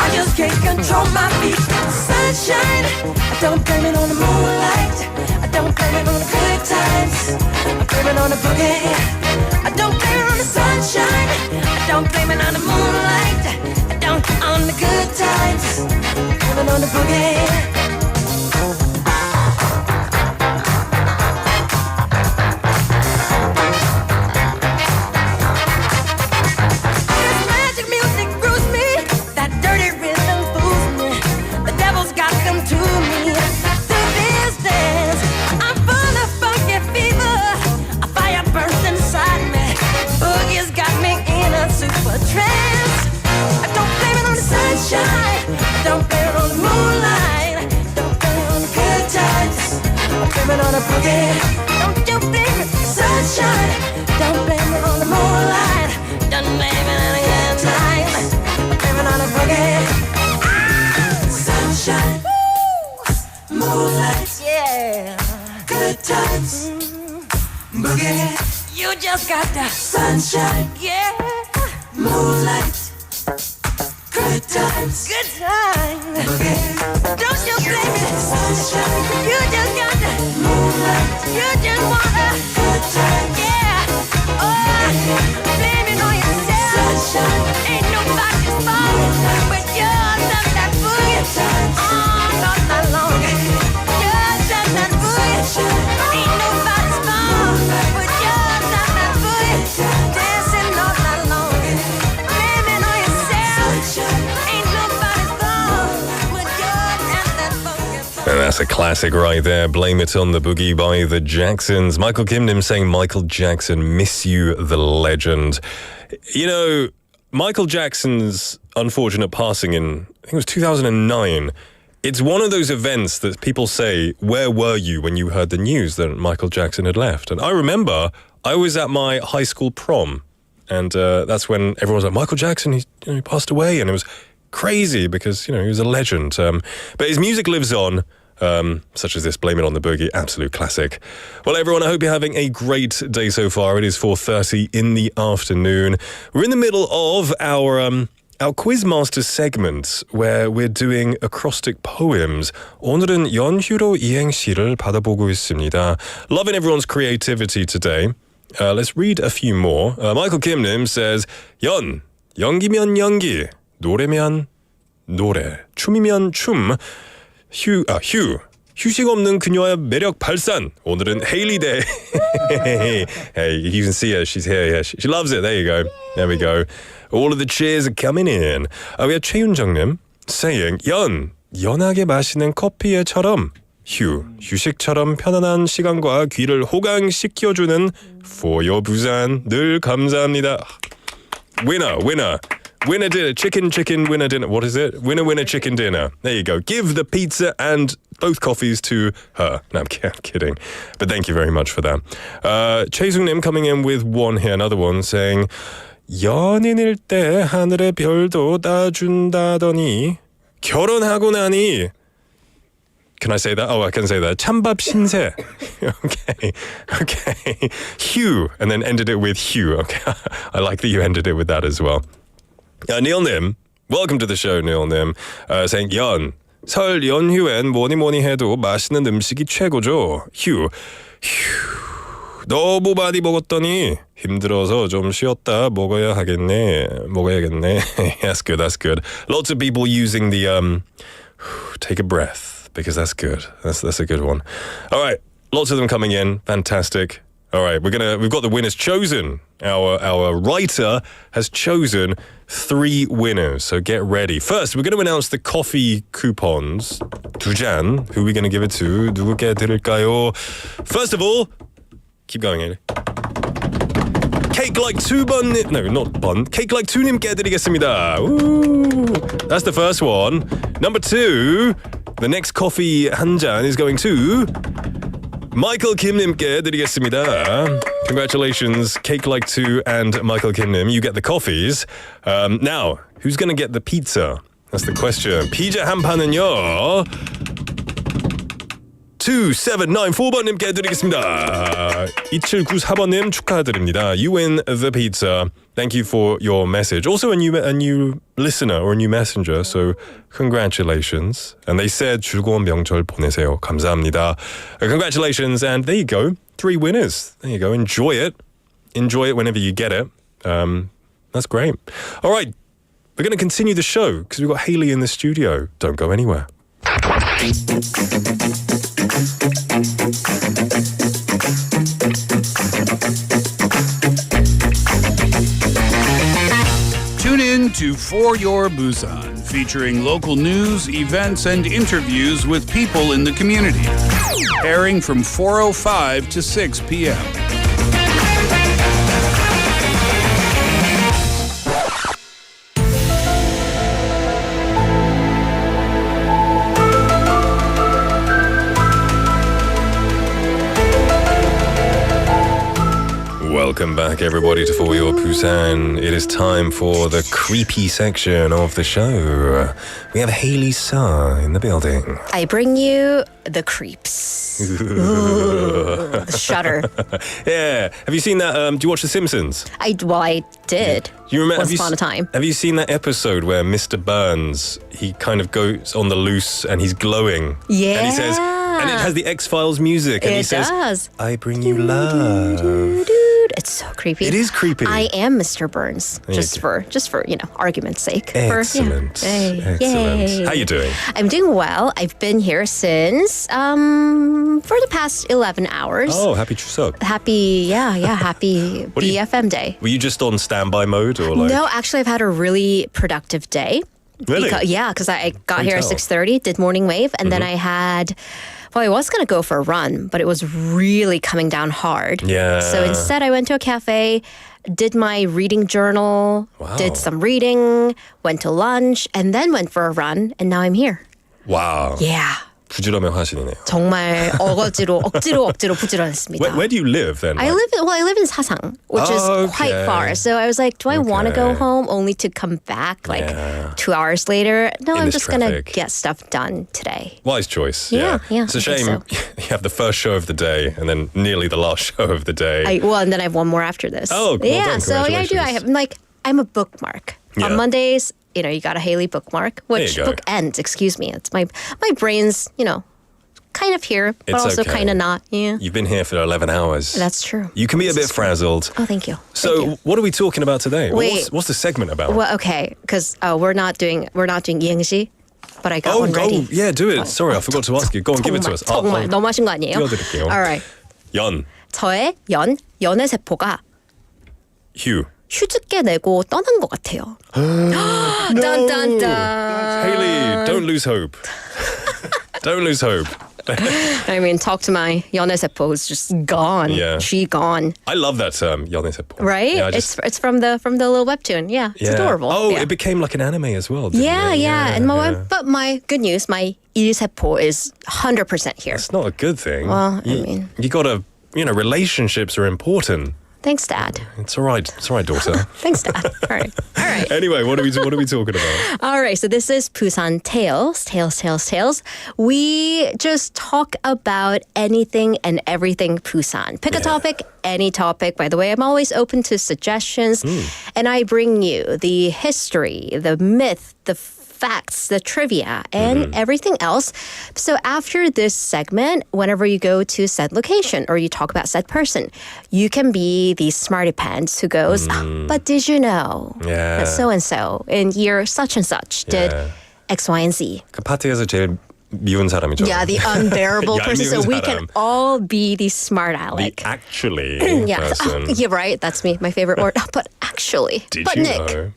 I just can't control my feet. Sunshine, I don't blame it on the moonlight. I don't blame it on the good times. I blame it on the boogie. I don't blame it on the sunshine. I don't blame it on the moonlight. I don't on the good times. I blame it on the boogie. Don't blame it on the moonlight. Don't blame it on the good times. Blame it on the boogie. Don't you blame it on the sunshine. Don't blame it on the moonlight. Don't blame it on the good times. Blame it on the boogie. Sunshine, moonlight, yeah, good times, boogie. You just got the sunshine, yeah, moonlight. Good times, boogie. Don't you blame it, sunshine. You just got the moonlight. You just wanna good times, yeah. Oh, blame it on yourself. Sunshine, ain't nobody's fault but yours and that boogie. Oh, not that long. Yours and that boogie. Ain't nobody's fault but yours and that boogie. Dancing all night long. Blame it on yourself. And that's a classic right there. Blame It on the Boogie by the Jacksons. Michael Kimnim saying Michael Jackson, miss you, the legend. You know, Michael Jackson's unfortunate passing in, I think it was 2009. It's one of those events that people say, where were you when you heard the news that Michael Jackson had left? And I remember I was at my high school prom. And that's when everyone was like, Michael Jackson, he passed away. And it was crazy because, he was a legend. But his music lives on, such as this Blame It on the Boogie, absolute classic. Well, everyone, I hope you're having a great day so far. It is 4:30 in the afternoon. We're in the middle of our Quiz Master segment where we're doing acrostic poems. 오늘은 연휴'로 이행시를 받아보고 있습니다. Loving everyone's creativity today. Let's read a few more. Michael Kimnim says, 연기면 연기, 노래면 노래, 춤이면 춤, 휴식 없는 그녀의 매력 발산. 오늘은 Hailey Day. Hey, you can see her. She's here. Yeah, she loves it. There you go. There we go. All of the cheers are coming in. We have 최윤정님 saying, 연하게 마시는 커피에처럼 휴식처럼 편안한 시간과 귀를 호강시켜주는 For Your Busan 늘 감사합니다. Winner dinner, chicken, winner dinner. What is it? Winner, chicken dinner. There you go. Give the pizza and both coffees to her. No, I'm kidding. But thank you very much for that. 최승님 coming in with one here, another one saying, 연인일 때 하늘의 별도 따준다더니 결혼하고 나니. Can I say that? Oh, I can say that. 찬밥 신세. Okay. Hugh, and then ended it with Hugh. Okay, I like that you ended it with that as well. Neil Nim, welcome to the show, Neil Nim, saying, 설 연휴엔 뭐니 해도 맛있는 음식이 최고죠. 휴, 너무 많이 먹었더니 힘들어서 좀 쉬었다 먹어야겠네. That's good. Lots of people using the, take a breath, because that's good. That's a good one. All right, lots of them coming in. Fantastic. All right, we've got the winners chosen. Our writer has chosen 3 winners, so get ready. First, we're going to announce the coffee coupons. 두 잔. Who are we going to give it to? 누구께 드릴까요? First of all, keep going, Haley. Cake Like 2번, no, not 번. Cake Like 2님께 드리겠습니다. Ooh, that's the first one. Number 2, the next coffee 한 잔 is going to Michael Kim님께 드리겠습니다. Congratulations, Cake Like 2 and Michael Kimnim. You get the coffees. Now, who's going to get the pizza? That's the question. 피자 한 판은요. 2794번님께 드리겠습니다. 2794번님 축하드립니다. You win the pizza. Thank you for your message. Also a new listener or a new messenger. So congratulations. And they said 즐거운 명절 보내세요. 감사합니다. Congratulations. And there you go. 3 winners. There you go. Enjoy it. Enjoy it whenever you get it. That's great. All right. We're going to continue the show because we've got Haley in the studio. Don't go anywhere. Tune in to For Your Busan, featuring local news, events, and interviews with people in the community. Airing from 4:05 to 6 p.m. Welcome back, everybody, to For Your Busan. It is time for the creepy section of the show. We have Haley Sa in the building. I bring you the creeps. Ooh, the shudder. Yeah. Have you seen that? Do you watch The Simpsons? I did. You remember? Once upon a time. Have you seen that episode where Mr. Burns, he kind of goes on the loose and he's glowing? Yeah. And he says, and it has the X-Files music. And he says, I bring you love. It's so creepy. It is creepy. I am Mr. Burns, just for argument's sake. Excellent. Excellent. Yay. How you doing? I'm doing well. I've been here since for the past 11 hours. Oh, happy Chuseok. Happy BFM day. Were you just on standby mode or like? No, actually, I've had a really productive day. Really? Because I got here at 6:30, did morning wave, and then I had. Well, I was going to go for a run, but it was really coming down hard. Yeah. So instead, I went to a cafe, did my reading journal, did some reading, went to lunch, and then went for a run, and now I'm here. Wow. Yeah. 부지런한 하시네요. 정말 억지로 부지런했습니다. Where do you live then? I live in Sasang, which is quite far. So I was like, do I want to go home only to come back 2 hours later? No, I'm just going to get stuff done today. Wise choice. Yeah. It's a shame you have the first show of the day and then nearly the last show of the day. And then I have one more after this. Oh, well yeah. done. So I do. I'm a bookmark. Yeah. On Mondays, you got a Haley bookmark, which There you go. bookends, excuse me. It's my brain's, kind of here, but It's also okay. kind of not. Yeah. You've been here for 11 hours. That's true. You can be a bit frazzled. Oh, thank you. So, what are we talking about today? Wait. What's the segment about? Well, okay, because we're not doing 이행시, but I got one ready. Yeah, do it. Sorry, I forgot to ask you. Go on, give it to us. 정말 너무 하신 거 아니에요? 띄워드릴게요. All right. 연, 저의 연애 세포가 휴. 휴직계 내고 떠난 것 같아요. 딴딴딴. Haley, don't lose hope. Don't lose hope. I mean, talk to my 연애 세포 who's just gone. Yeah. She gone. I love that term, 연애 세포. Right? Yeah, it's from the little webtoon. Yeah, it's adorable. Oh, yeah. it became like an anime as well, didn't Yeah, it? yeah. And but my good news, my 일세포 is 100% here. It's not a good thing. Well, I mean, you gotta, relationships are important. Thanks, Dad. It's all right, daughter. Thanks, Dad. All right. Anyway, what are we talking about? All right, so this is Busan Tales. We just talk about anything and everything Busan. Pick a topic, any topic. By the way, I'm always open to suggestions. And I bring you the history, the myth, the facts, the trivia, and everything else. So after this segment, whenever you go to said location or you talk about said person, you can be the smarty pants who goes, but did you know that so-and-so in year such and such did X, Y, and Z? 그 파티에서 제일 미운 사람이죠. Yeah, the unbearable person. So we 사람. can all be the smart aleck. The actually Oh, person. yeah, right. That's me. My favorite word. But actually. Did but you Nick, know?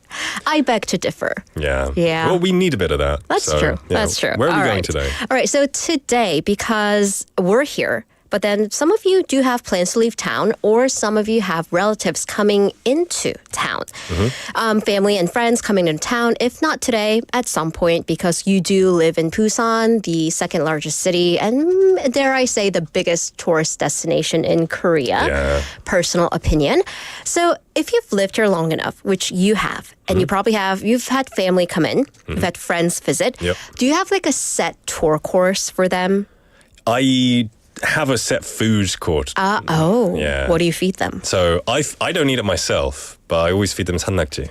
I beg to differ. Yeah. Yeah. Well, we need a bit of that. That's so, true. yeah. That's true. Where are we All going right. today? All right. So today, because we're here, but then some of you do have plans to leave town, or some of you have relatives coming into town. Family and friends coming into town, if not today, at some point, because you do live in Busan, the second largest city, and dare I say, the biggest tourist destination in Korea. Yeah. Personal opinion. So if you've lived here long enough, which you have, and you probably have, you've had family come in, you've had friends visit. Yep. Do you have like a set tour course for them? I have a set food court. Yeah. What do you feed them? So I don't eat it myself, but I always feed them 산낙지.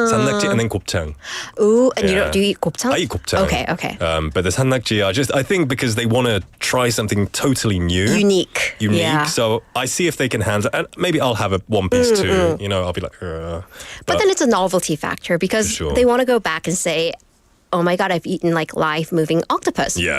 산낙지 and then 곱창. Ooh, and do you eat 곱창? I eat 곱창. Okay. But the 산낙지 I think because they want to try something totally new. Unique. Yeah. So I see if they can handle it. And maybe I'll have a one piece too. You know, I'll be like, But then it's a novelty factor because they want to go back and say, oh my God, I've eaten like live moving octopus. Yeah.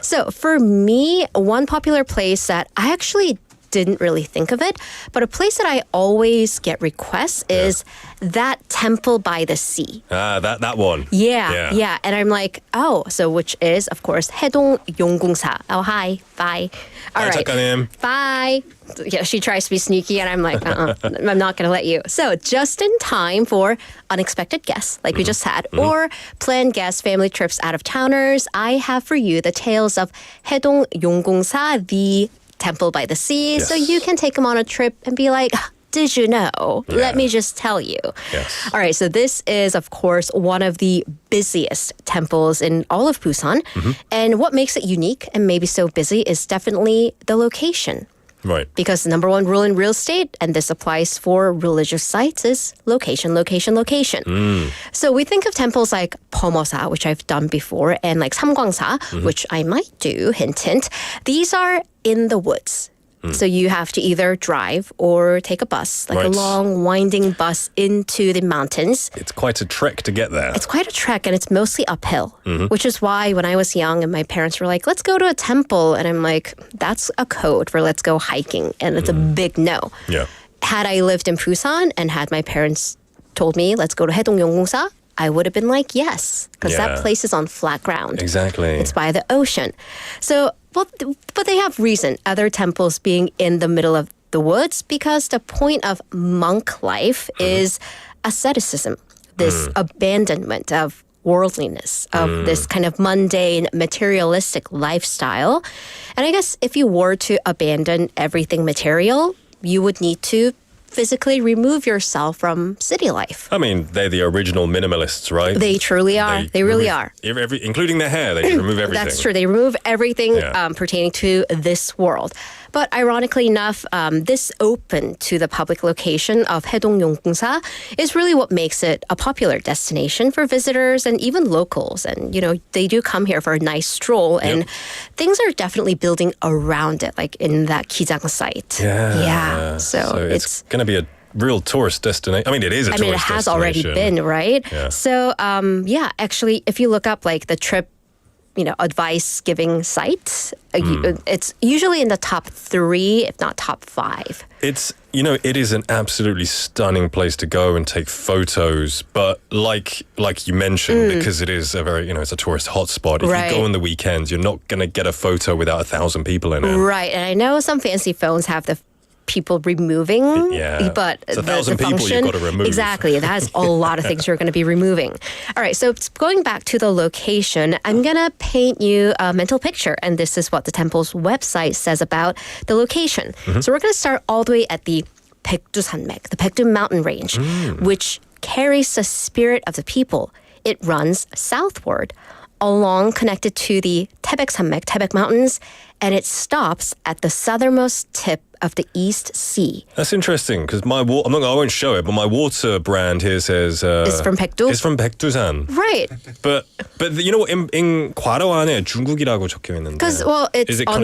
So for me, one popular place that I actually didn't really think of it, but a place that I always get requests is that temple by the sea. That one. Yeah. And I'm like, so which is, of course, 해동 용궁사. Oh, hi. Bye. All right. 작가님. Bye. Yeah, she tries to be sneaky, and I'm like, I'm not going to let you. So just in time for unexpected guests, like we just had, or planned guests, family trips, out-of-towners, I have for you the tales of 해동 용궁사, the temple by the sea. So you can take them on a trip and be like, did you know? Let me just tell you. Yes. All right, so this is, of course, one of the busiest temples in all of Busan. And what makes it unique and maybe so busy is definitely the location. Right. Because the number one rule in real estate, and this applies for religious sites, is location. So we think of temples like Pomosa, which I've done before, and like Samgwangsa, which I might do, hint. These are in the woods. So you have to either drive or take a bus, like a long, winding bus into the mountains. It's quite a trek to get there. It's quite a trek, and it's mostly uphill, which is why when I was young and my parents were like, let's go to a temple, and I'm like, that's a code for let's go hiking, and it's a big no. Yeah. Had I lived in Busan and had my parents told me, let's go to 해동 용궁사, I would have been like, yes, because that place is on flat ground. Exactly. It's by the ocean. So, but they have reason, other temples being in the middle of the woods, because the point of monk life is asceticism, this abandonment of worldliness, of this kind of mundane, materialistic lifestyle. And I guess if you were to abandon everything material, you would need to physically remove yourself from city life. I mean, they're the original minimalists, right? They truly are. They really are. Including their hair, they just remove everything. That's true. They remove everything pertaining to this world. But ironically enough, this open to the public location of 해동 용궁사 is really what makes it a popular destination for visitors and even locals. And, you know, they do come here for a nice stroll, and things are definitely building around it, like in that Kijang site. Yeah. So it's going to be a real tourist destination. I mean, it is a tourist destination. It has already been, right? Yeah. So, actually, if you look up like the trip, advice giving sites, it's usually in the top 3, if not top 5. It's, it is an absolutely stunning place to go and take photos. But like you mentioned, because it is a very, it's a tourist hotspot. If you go on the weekends, you're not going to get a photo without 1,000 people in it. Right. And I know some fancy phones have the people removing, but it's 1,000 people you've got to remove. Exactly. That's a lot of things you're going to be removing. All right, so going back to the location, I'm going to paint you a mental picture, and this is what the temple's website says about the location. So we're going to start all the way at the Baekdu Sanmek, the Baekdu mountain range, which carries the spirit of the people. It runs southward along, connected to the Taebaek Sanmek, Taebaek Mountains, and it stops at the southernmost tip of the East Sea. That's interesting, because I won't show it, but my water brand here says it's from Baekdu. It's from Baekdusan. Right. But you know what? In 괄호 안에 중국이라고 적혀 있는데. Because it's on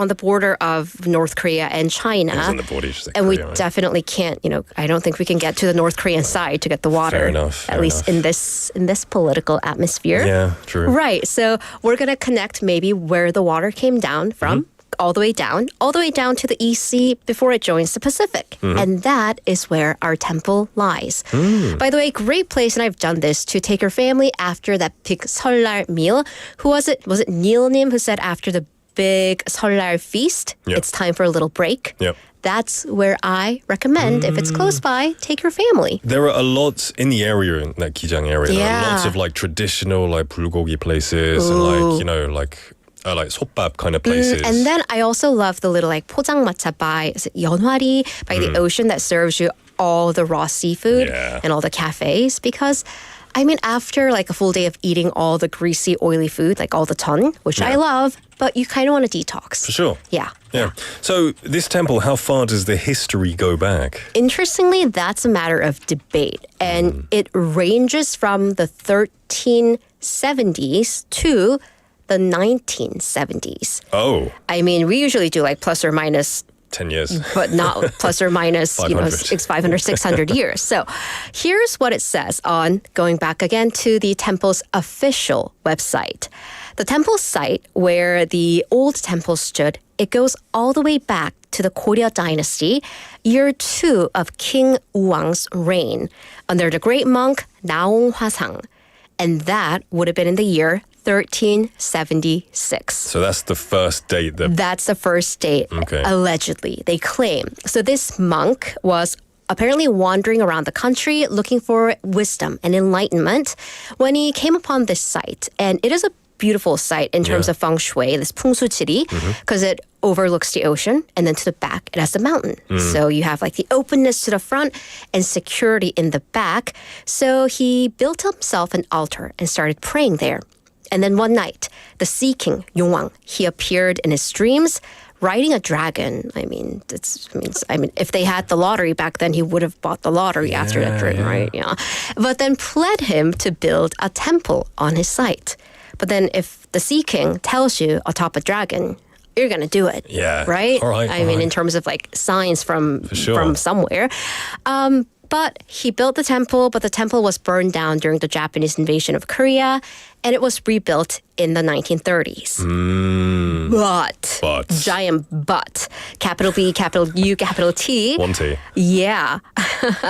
the border of North Korea and China. It's on the border, and we definitely can't. I don't think we can get to the North Korean side to get the water. Fair enough. At least in this political atmosphere. Yeah, true. Right. So we're gonna connect maybe where the water came down from. All the way down to the East Sea before it joins the Pacific. And that is where our temple lies. By the way, great place, and I've done this, to take your family after that big 설날 meal. Who was it? Was it Neil-nim who said after the big 설날 feast, it's time for a little break? Yep. That's where I recommend, if it's close by, take your family. There are a lot in the area, in that Kijang area. There are lots of traditional bulgogi places and like 솥밥 kind of places. And then I also love the little 포장마차 by 연휴'로 by the ocean that serves you all the raw seafood and all the cafes, because I mean, after like a full day of eating all the greasy, oily food, like all the ton, which I love, but you kind of want to detox. For sure. Yeah. Yeah. So this temple, how far does the history go back? Interestingly, that's a matter of debate, and it ranges from the 1370s to the 1970s. Oh. I mean, we usually do like plus or minus 10 years. But not plus or minus, 500, 600 years. So here's what it says on going back again to the temple's official website. The temple site where the old temple stood, it goes all the way back to the Goryeo dynasty, year 2 of King Uwang's reign, under the great monk Naong Hwasang. And that would have been in the year 1376. So that's the first date that... That's the first date, allegedly, they claim. So this monk was apparently wandering around the country looking for wisdom and enlightenment when he came upon this site. And it is a beautiful site in terms of feng shui, this 풍수지리, because it overlooks the ocean, and then to the back it has the mountain. So you have like the openness to the front and security in the back. So he built himself an altar and started praying there. And then one night, the Sea King, Yongwang, he appeared in his dreams riding a dragon. I mean, if they had the lottery back then, he would have bought the lottery after that dream, right? Yeah. But then pled him to build a temple on his site. But then if the Sea King tells you atop a dragon, you're going to do it. Yeah. Right? All right. I mean, in terms of like signs from somewhere. But he built the temple, but the temple was burned down during the Japanese invasion of Korea, and it was rebuilt in the 1930s. But, giant but, capital B, capital U, capital T. One T. Yeah.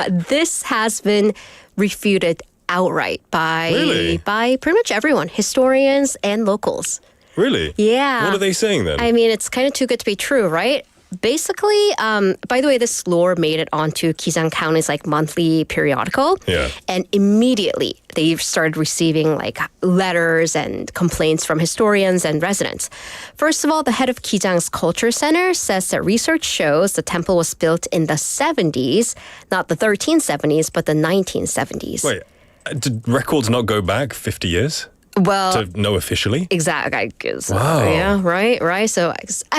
This has been refuted outright by pretty much everyone, historians and locals. Really? Yeah. What are they saying then? I mean, it's kind of too good to be true, right? Basically, by the way, this lore made it onto Gijang County's like monthly periodical. Yeah. And immediately they started receiving like letters and complaints from historians and residents. First of all, the head of Gijang's Culture Center says that research shows the temple was built in the 70s, not the 1370s, but the 1970s. Wait, did records not go back 50 years? Well, to know officially? Exactly, I guess. Wow. Yeah, right. So,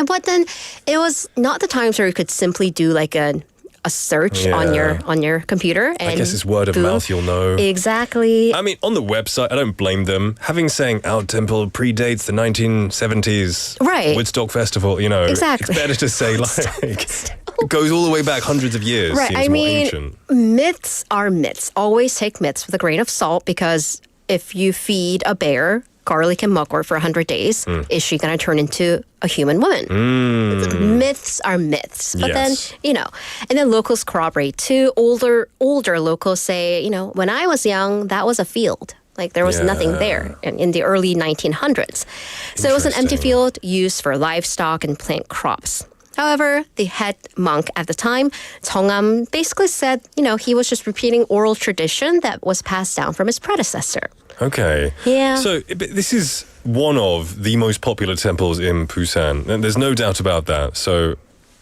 but then it was not the times where you could simply do like a search on your computer. And I guess it's word of mouth, you'll know. Exactly. I mean, on the website, I don't blame them. Having saying our temple predates the 1970s Woodstock Festival, you know. Exactly. It's better to say like it goes all the way back hundreds of years. Right. Seems I more mean, ancient. myths are myths. Always take myths with a grain of salt, because if you feed a bear garlic and mugwort for 100 days, is she going to turn into a human woman? Myths are myths. But then, you know, and then locals corroborate too. Older locals say, you know, when I was young, that was a field. Like there was nothing there in the early 1900s. So it was an empty field used for livestock and plant crops. However, the head monk at the time, Jeongam, basically said, you know, he was just repeating oral tradition that was passed down from his predecessor. Okay. Yeah. So this is one of the most popular temples in Busan, and there's no doubt about that. So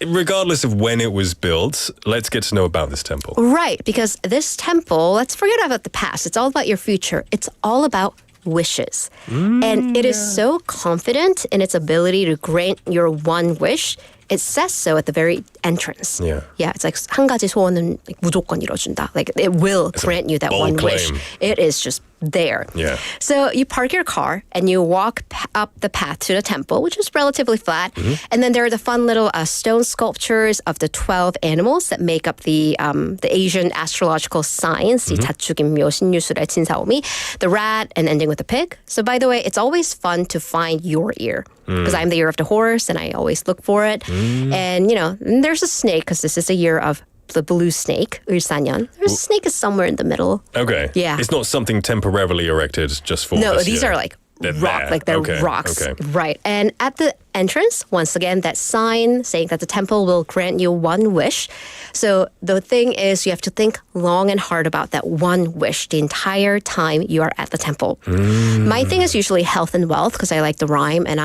regardless of when it was built, let's get to know about this temple. Right, because this temple, let's forget about the past. It's all about your future. It's all about wishes. And it is so confident in its ability to grant your one wish. It says so at the very entrance. Yeah, it's like 한 가지 소원은 무조건 이뤄준다. Like it will grant you that one wish. It is just there. Yeah. So you park your car and you walk up the path to the temple, which is relatively flat. And then there are the fun little stone sculptures of the 12 animals that make up the Asian astrological signs, 이 자축인묘, 신유술의 진사오미, the rat, and ending with the pig. So by the way, it's always fun to find your ear, because I'm the year of the horse and I always look for it. And, you know, there's a snake, because this is a year of the blue snake, Ulsanyeon. There's a snake is somewhere in the middle. Okay. Yeah. It's not something temporarily erected just for No, this these year. are like They're rock, there. like they're Okay, rocks. okay. Right. And at the entrance, once again, that sign saying that the temple will grant you one wish. So the thing is, you have to think long and hard about that one wish the entire time you are at the temple. My thing is usually health and wealth, because I like the rhyme, and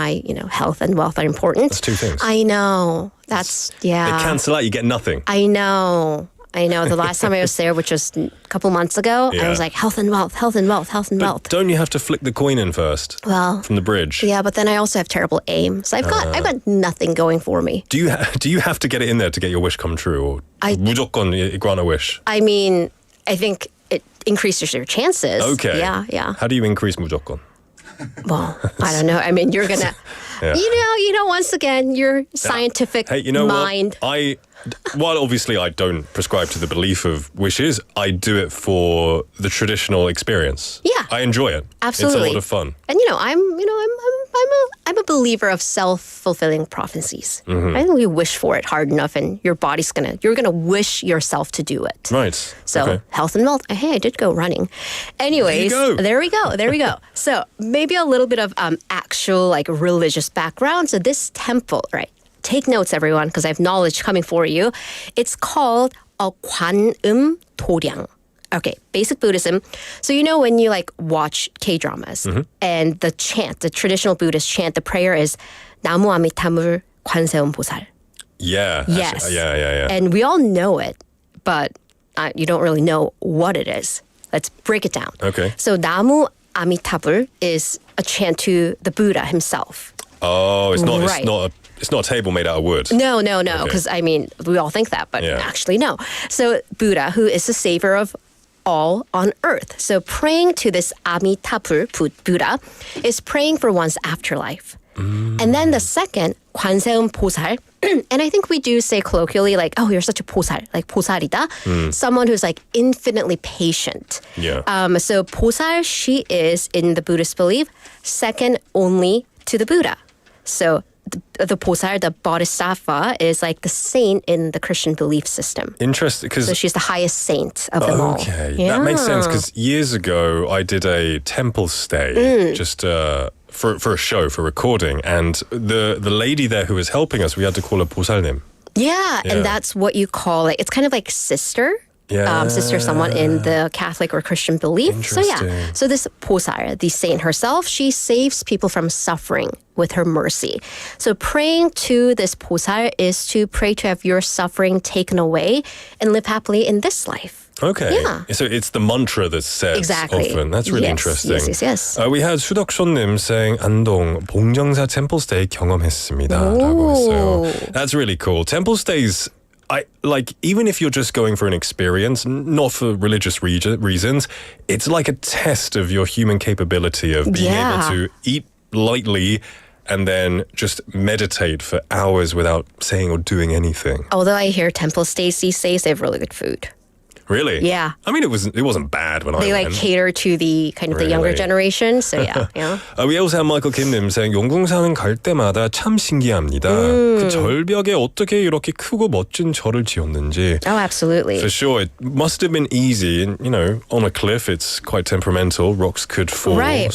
health and wealth are important. That's two things. I know. That's, They cancel out, you get nothing. I know. I know. The last time I was there, which was a couple months ago, I was like, health and wealth, health and wealth, health and wealth. Don't you have to flick the coin in first? Well, from the bridge. Yeah, but then I also have terrible aim, so I've got nothing going for me. Do you have to get it in there to get your wish come true, or 무조건 grant a wish? I mean, I think it increases your chances. Okay. Yeah. How do you increase 무조건? Well, I don't know. I mean, you're gonna, you know, once again, your scientific Hey, you know mind. what? While obviously I don't prescribe to the belief of wishes, I do it for the traditional experience. Yeah. I enjoy it. Absolutely. It's a lot of fun. And I'm a believer of self-fulfilling prophecies. I think you wish for it hard enough, and your body's you're gonna wish yourself to do it. Right. So health and wealth. Hey, I did go running. Anyways, there we go. So maybe a little bit of actual like religious background. So this temple, right? Take notes, everyone, because I have knowledge coming for you. It's called a 관음 도량. Okay, basic Buddhism. So you know when you like watch K-dramas and the chant, the traditional Buddhist chant, the prayer is 나무 아미타물 관세음 보살. Yeah. Yes. Actually, yeah. And we all know it, but you don't really know what it is. Let's break it down. Okay. So 나무 아미타불 is a chant to the Buddha himself. Oh, it's not. Right. It's not a table made out of wood. No. Because I mean, we all think that, but actually no. So Buddha, who is the savior of all on earth. So praying to this Amitabha Buddha is praying for one's afterlife. And then the second, 관세음 보살, and I think we do say colloquially like, oh, you're such a 보살, like 보살이다, someone who's like infinitely patient. Yeah. So 보살, she is, in the Buddhist belief, second only to the Buddha. So the 보살, the bodhisattva, is like the saint in the Christian belief system. Interesting, because so she's the highest saint of them all. Okay, that makes sense, because years ago I did a temple stay just for a show, for recording, and the lady there who was helping us, we had to call her 보살님. Yeah, and that's what you call it. It's kind of like sister. Sister, someone in the Catholic or Christian belief. So so this 보살, the saint herself, she saves people from suffering with her mercy. So praying to this 보살 is to pray to have your suffering taken away and live happily in this life. Okay. Yeah. So it's the mantra that's said often. That's really interesting. Yes. We had 수덕션님 saying 안동 봉정사 temple stay 경험했습니다. 라고 했어요. That's really cool. Temple stays, even if you're just going for an experience, not for religious reasons, it's like a test of your human capability of being able to eat lightly and then just meditate for hours without saying or doing anything. Although I hear temple stays these days, they have really good food. Really? Yeah. I mean, it wasn't bad when they I went. They cater to the kind of the younger generation. So yeah. We also have Michael Kimnim saying 용궁산은 갈 때마다 참 신기합니다. 그 절벽에 어떻게 이렇게 크고 멋진 절을 지었는지. Oh, absolutely. For sure, it must have been easy. And, on a cliff, it's quite temperamental. Rocks could fall. Right.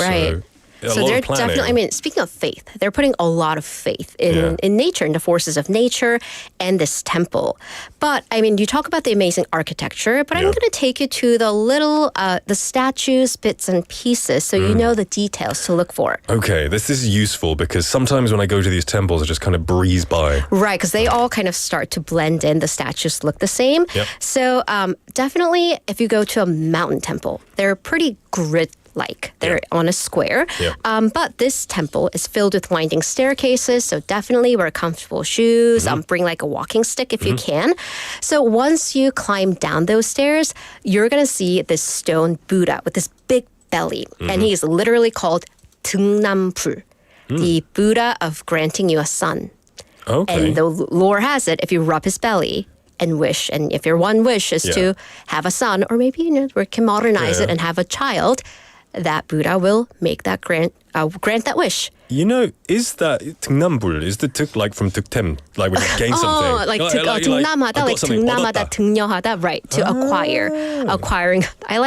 So they're planning. definitely, I mean, speaking of faith, they're putting a lot of faith in nature, in the forces of nature and this temple. But, I mean, you talk about the amazing architecture, but I'm going to take you to the little, the statues, bits and pieces, so you know the details to look for. Okay, this is useful because sometimes when I go to these temples, I just kind of breeze by. Right, because they all kind of start to blend in. The statues look the same. Yep. So definitely, if you go to a mountain temple, they're pretty grid-like. They're on a square. But this temple is filled with winding staircases, so definitely wear comfortable shoes. Bring like a walking stick if you can. So once you climb down those stairs, you're going to see this stone Buddha with this big belly. And he's literally called 등남불, the Buddha of granting you a son. Okay. And the lore has it, if you rub his belly and wish, and if your one wish is to have a son, or maybe we can modernize it and have a child, that Buddha will make that grant that wish. Is that 등남불? Is the tuk like from 득템, like when you gain something? Oh, like 등남하다, like 등남하다, 등려하다, right? To acquiring. I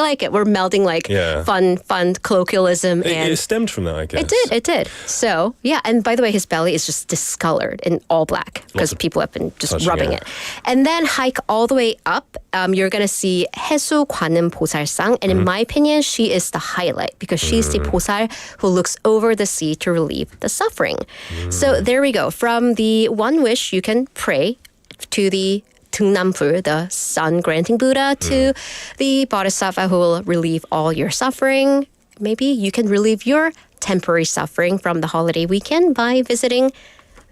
like it. We're melding like fun colloquialism. It stemmed from that, I guess. It did. So, yeah. And by the way, his belly is just discolored in all black because people have been just rubbing it. And then hike all the way up. You're going to see 해수 관음 보살상. And in my opinion, she is the highlight because she's the 보살 who looks over the sea to relieve the suffering. So there we go. From the one wish, you can pray to the 등남불, the sun-granting Buddha, to the Bodhisattva who will relieve all your suffering. Maybe you can relieve your temporary suffering from the holiday weekend by visiting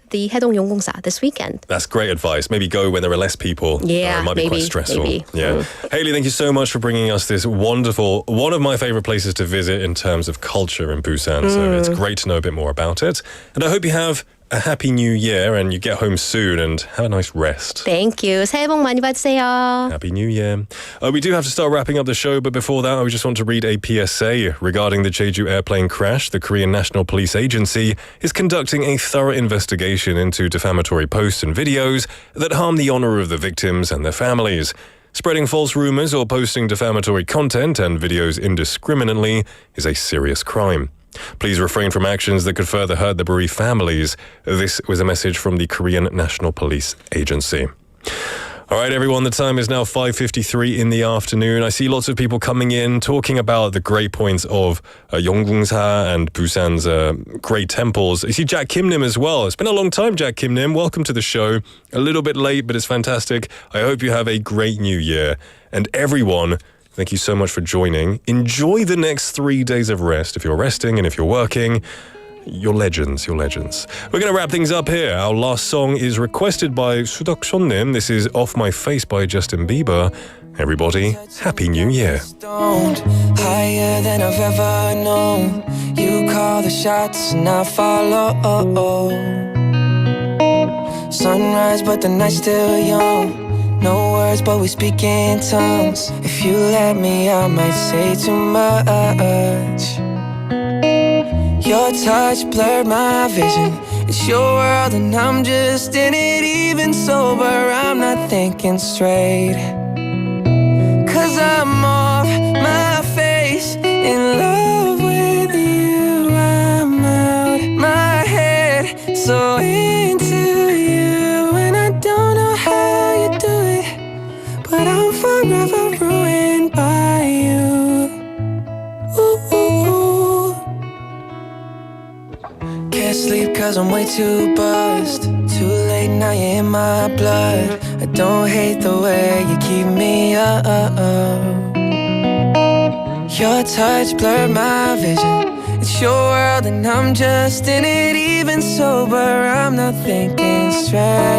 the Haedong Yonggongsa this weekend. That's great advice. Maybe go when there are less people. Yeah, it might be quite stressful. Maybe. Yeah. Haley, thank you so much for bringing us this wonderful, one of my favorite places to visit in terms of culture in Busan. So it's great to know a bit more about it. And I hope you have a happy new year and you get home soon and have a nice rest. Thank you. 새해 복 많이 받으세요. Happy New Year. We do have to start wrapping up the show, but before that, I just want to read a PSA regarding the Jeju airplane crash. The Korean National Police Agency is conducting a thorough investigation into defamatory posts and videos that harm the honor of the victims and their families. Spreading false rumors or posting defamatory content and videos indiscriminately is a serious crime. Please refrain from actions that could further hurt the bereaved families. This was a message from the Korean National Police Agency. All right, everyone, the time is now 5:53 in the afternoon. I see lots of people coming in talking about the great points of Yeonggungsa and Busan's great temples. I see Jack Kim-nim as well. It's been a long time, Jack Kim-nim. Welcome to the show. A little bit late, but it's fantastic. I hope you have a great new year. And everyone, thank you so much for joining. Enjoy the next 3 days of rest if you're resting and if you're working. You're legends, you're legends. We're going to wrap things up here. Our last song is requested by Sudok Sonnim. This is Off My Face by Justin Bieber. Everybody, Happy New Year. Higher than I've ever known. You call the shots and I follow. Sunrise, but the night's still young. No words, but we speak in tongues. If you let me, I might say too much. Your touch blurred my vision. It's your world and I'm just in it. Even sober, I'm not thinking straight. 'Cause I'm off my face, in love with you. I'm out my head, so into you. And I don't know how you do it, but I'm forever ruined by you. Ooh. Can't sleep 'cause I'm way too buzzed. Too late now, you're in my blood. I don't hate the way you keep me up. Your touch blurred my vision. It's your world and I'm just in it. Even sober, I'm not thinking straight.